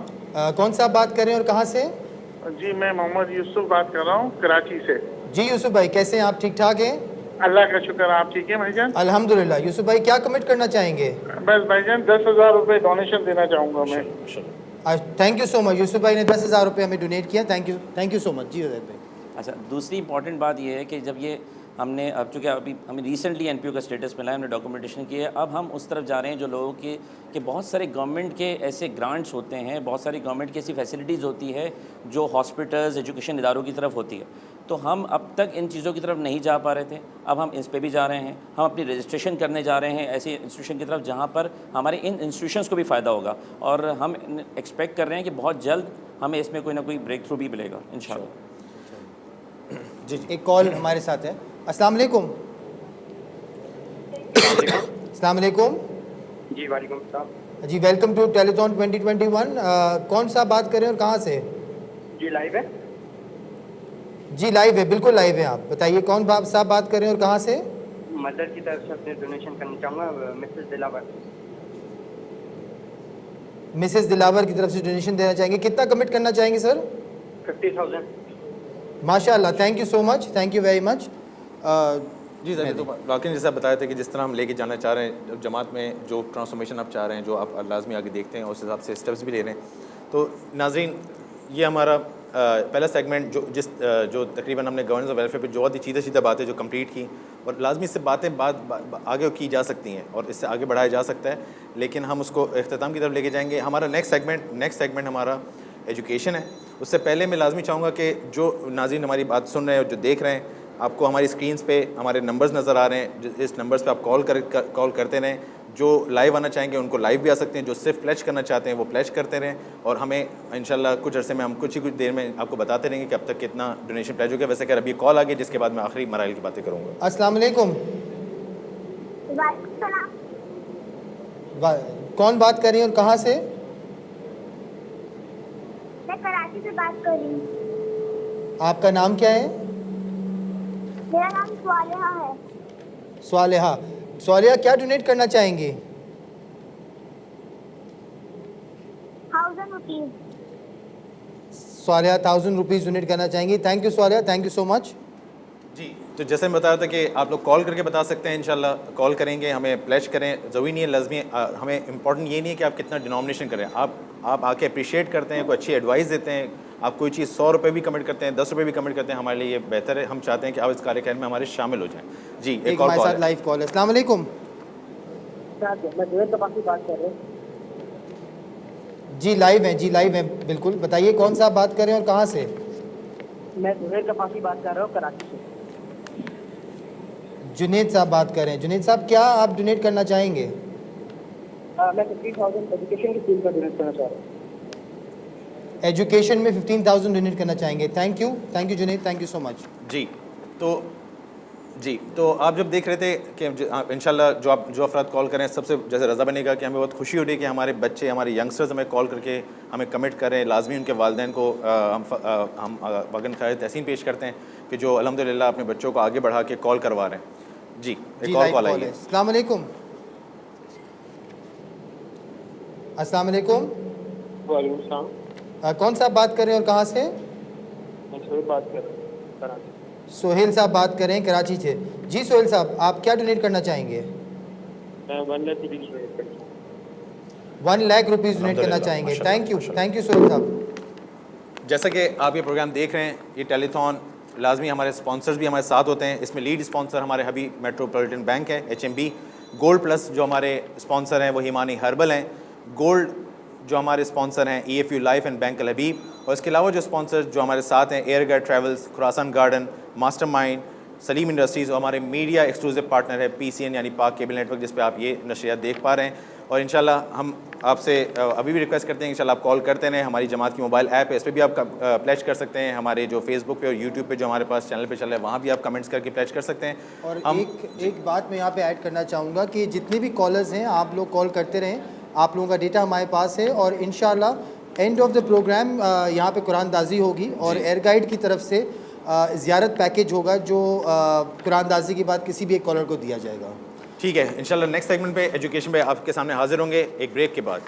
कौन सा आप बात कर रहे हैं और कहाँ से? जी, मैं मोहम्मद यूसुफ बात कर रहा हूँ कराची से। जी यूसुफ भाई, कैसे हैं आप? ठीक ठाक हैं? अल्लाह का शुक्र, आप ठीक है भाईजान? अल्हम्दुलिल्लाह। यूसुफ भाई, क्या कमिट करना चाहेंगे? बस भाईजान 10,000 रुपये डोनेशन देना चाहूँगा मैं। Thank you so much. Yusuf भाई ने 10,000 रुपये हमें डोनेट किया। Thank you so much. जी जाहिद भाई। अच्छा, दूसरी इंपॉर्टेंट बात ये है कि जब ये हमने, अब चूँकि अभी हमें रिसेंटली एनपीओ का स्टेटस मिला है, हमने डॉक्यूमेंटेशन की है, अब हम उस तरफ जा रहे हैं जो लोगों के बहुत सारे गवर्नमेंट के ऐसे ग्रांट्स होते हैं, बहुत सारी गवर्नमेंट की ऐसी फैसिलिटीज़ होती है जो हॉस्पिटल्स, एजुकेशन इदारों की तरफ होती है, तो हम अब तक इन चीज़ों की तरफ नहीं जा पा रहे थे। अब हम इस पे भी जा रहे हैं। हम अपनी रजिस्ट्रेशन करने जा रहे हैं ऐसी इंस्टीट्यूशन की तरफ जहाँ पर हमारे इन इंस्टीट्यूशंस को भी फ़ायदा होगा, और हम एक्सपेक्ट कर रहे हैं कि बहुत जल्द हमें इसमें कोई ना कोई ब्रेक थ्रू भी मिलेगा इंशाल्लाह। जी, एक कॉल हमारे साथ है। अस्सलाम वालेकुम। अस्सलाम वालेकुम। जी वालेकुम सलाम। जी, वेलकम टू टेलीथॉन 2021। कौन सा बात कर रहे हैं और कहाँ से? जी लाइव है। जी लाइव है, बिल्कुल लाइव है। आप बताइए कौन साहब बात कर रहे हैं और कहाँ से? मदर की तरफ से अपने डोनेशन करना चाहूँगा, मिसेस दिलावर। मिसेस दिलावर की तरफ से डोनेशन देना चाहेंगे। कितना कमिट करना चाहेंगे सर? 50,000। माशाल्लाह, thank you so much, thank you very much. जी सर, तो वाकई जैसा बताया था कि जिस तरह हम लेके जाना चाह रहे हैं जमात में, जो ट्रांसफॉर्मेशन आप चाह रहे हैं, जो आप लाजमी आगे देखते हैं, उस हिसाब से स्टेप्स भी ले रहे हैं। तो नाज़रीन, ये हमारा पहला सेगमेंट जो तकरीबन हमने गवर्नेंस और वेलफेयर पे जो बहुत ही सीधा बातें जो कंप्लीट की, और लाजमी से बातें आगे की जा सकती हैं और इससे आगे बढ़ाया जा सकता है, लेकिन हम उसको इख्तिताम की तरफ लेके जाएंगे। हमारा नेक्स्ट सेगमेंट हमारा एजुकेशन है। उससे पहले मैं लाजमी चाहूँगा कि जो नाज़रीन हमारी बात सुन रहे हैं और जो देख रहे हैं, आपको हमारी स्क्रीन्स पे हमारे नंबर्स नज़र आ रहे हैं, इस नंबर्स पे आप कॉल करते रहें। जो लाइव आना चाहेंगे उनको लाइव भी आ सकते हैं, जो सिर्फ प्लेज करना चाहते हैं वो प्लेज करते रहें, और हमें इंशाल्लाह कुछ अरसे में हम कुछ देर में आपको बताते रहेंगे कि अब तक कितना डोनेशन प्लेज हो गया। वैसे अभी कॉल आ गई, जिसके बाद मैं आखिरी मराइल की बातें करूँगा। अस्सलाम वालेकुम। कौन बात कर रही है और कहाँ से? मैं कराची से बात कर रही हूँ। आपका नाम क्या है? मेरा नाम स्वालिहा है। स्वालिहा। स्वालिहा, क्या डोनेट करना चाहेंगी? 1,000 रुपीज़। स्वालिहा 1,000 रुपीज़ डोनेट करना चाहेंगी। Thank you Swaliha, thank you so much. जी, तो जैसे मैं बताया था कि आप लोग कॉल करके बता सकते हैं, इंशाल्लाह कॉल करेंगे, हमें प्लेज करें, ज़रूरी नहीं है लाजमी, हमें इंपॉर्टेंट ये नहीं है कि आप कितना डिनोमिनेशन करें, आप आके अप्रिशिएट करते हैं, कोई अच्छी एडवाइस देते हैं, आप कोई चीज़ 100 रुपये भी कमेंट करते हैं, 10 रुपये भी कमेंट करते हैं, हमारे लिए ये बेहतर है। हम चाहते हैं कि आप इस कार्यक्रम में हमारे शामिल हो जाएँ। जी, एक और साथ लाइव कॉल है। अस्सलाम वालेकुम। मैं जुनैद तपासी बात कर रहा हूँ। जी लाइव है, जी लाइव है, बिल्कुल बताइए कौन सा बात कर रहे हैं और कहाँ से? मैं जुनैद तपासी बात कर रहा हूँ कराची से। जुनैद साहब बात कर रहे हैं। जुनैद साहब, क्या आप डोनेट करना चाहेंगे? मैं 50,000 एजुकेशन की स्कीम का डोनेट करना चाह रहा हूँ। एजुकेशन में 15,000 डोनेट करना चाहेंगे। Thank you Junaid, thank you so much. जी, तो जी, तो आप जब देख रहे थे कि इंशाल्लाह जो अफराद कॉल करें, सबसे जैसे रज़ा बनी कहा कि हमें बहुत खुशी हो रही है कि हमारे बच्चे, हमारे यंगस्टर्स हमें कॉल करके हमें कमिट करें। लाजमी उनके वालिदैन को हम वगन खैर तहसीन पेश करते हैं कि जो अल्हम्दुलिल्लाह अपने बच्चों को आगे बढ़ा के कॉल करवा रहे हैं। जी, एक और कॉल आई है। अस्सलाम वालेकुम। अस्सलाम वालेकुम। वालेकुम सलाम। कौन साहब बात कर रहे हैं और कहाँ से? मैं सोहेल बात कर रहा हूँ कराची। सोहेल साहब बात कर रहे हैं कराची से। जी सोहेल साहब, आप क्या डोनेट करना चाहेंगे? मैं 1 लाख रुपीज़ डोनेट करना चाहूँगा। 1 लाख रुपीज़ डोनेट करना चाहेंगे। थैंक यू सोहेल साहब। जैसा कि आप ये प्रोग्राम देख रहे हैं, ये टेलीथॉन लाजमी हमारे स्पॉन्सर्स भी हमारे साथ होते हैं। इसमें लीड स्पॉन्सर हमारे हबीब मेट्रोपॉलिटन बैंक है, HMB। गोल्ड प्लस जो हमारे स्पॉन्सर हैं वो हिमानी हर्बल हैं। गोल्ड जो हमारे स्पॉन्सर हैं EFU लाइफ एंड बैंक अल हबीब। और इसके अलावा जो स्पॉन्सर जो हमारे साथ हैं air guide travels, Khorasan garden, mastermind, Salim industries, और हमारे मीडिया एक्सक्लूसिव पार्टनर है PCN यानी पाक केबल नेटवर्क, जिस पे आप ये नशरियात देख पा रहे हैं। और इंशाल्लाह हम आपसे अभी भी रिक्वेस्ट करते हैं इंशाल्लाह आप कॉल करते रहें। हमारी जमात की मोबाइल ऐप है, इस पर भी आप प्लेज कर सकते हैं। हमारे जो फेसबुक पे और यूट्यूब पे जो हमारे पास चैनल पे चल रहा है, वहाँ भी आप कमेंट्स करके प्लेज कर सकते हैं। और एक बात मैं यहाँ पे ऐड करना चाहूँगा कि जितने भी कॉलर्स हैं, आप लोग कॉल करते रहें। आप लोगों का डेटा हमारे पास है और इंशाल्लाह एंड ऑफ द प्रोग्राम यहाँ पे कुरानदाजी होगी और एयर गाइड की तरफ से ज़ियारत पैकेज होगा जो कुरानदाजी के बाद किसी भी एक कॉलर को दिया जाएगा। ठीक है, इंशाल्लाह नेक्स्ट सेगमेंट पे एजुकेशन पे आपके सामने हाजिर होंगे एक ब्रेक के बाद।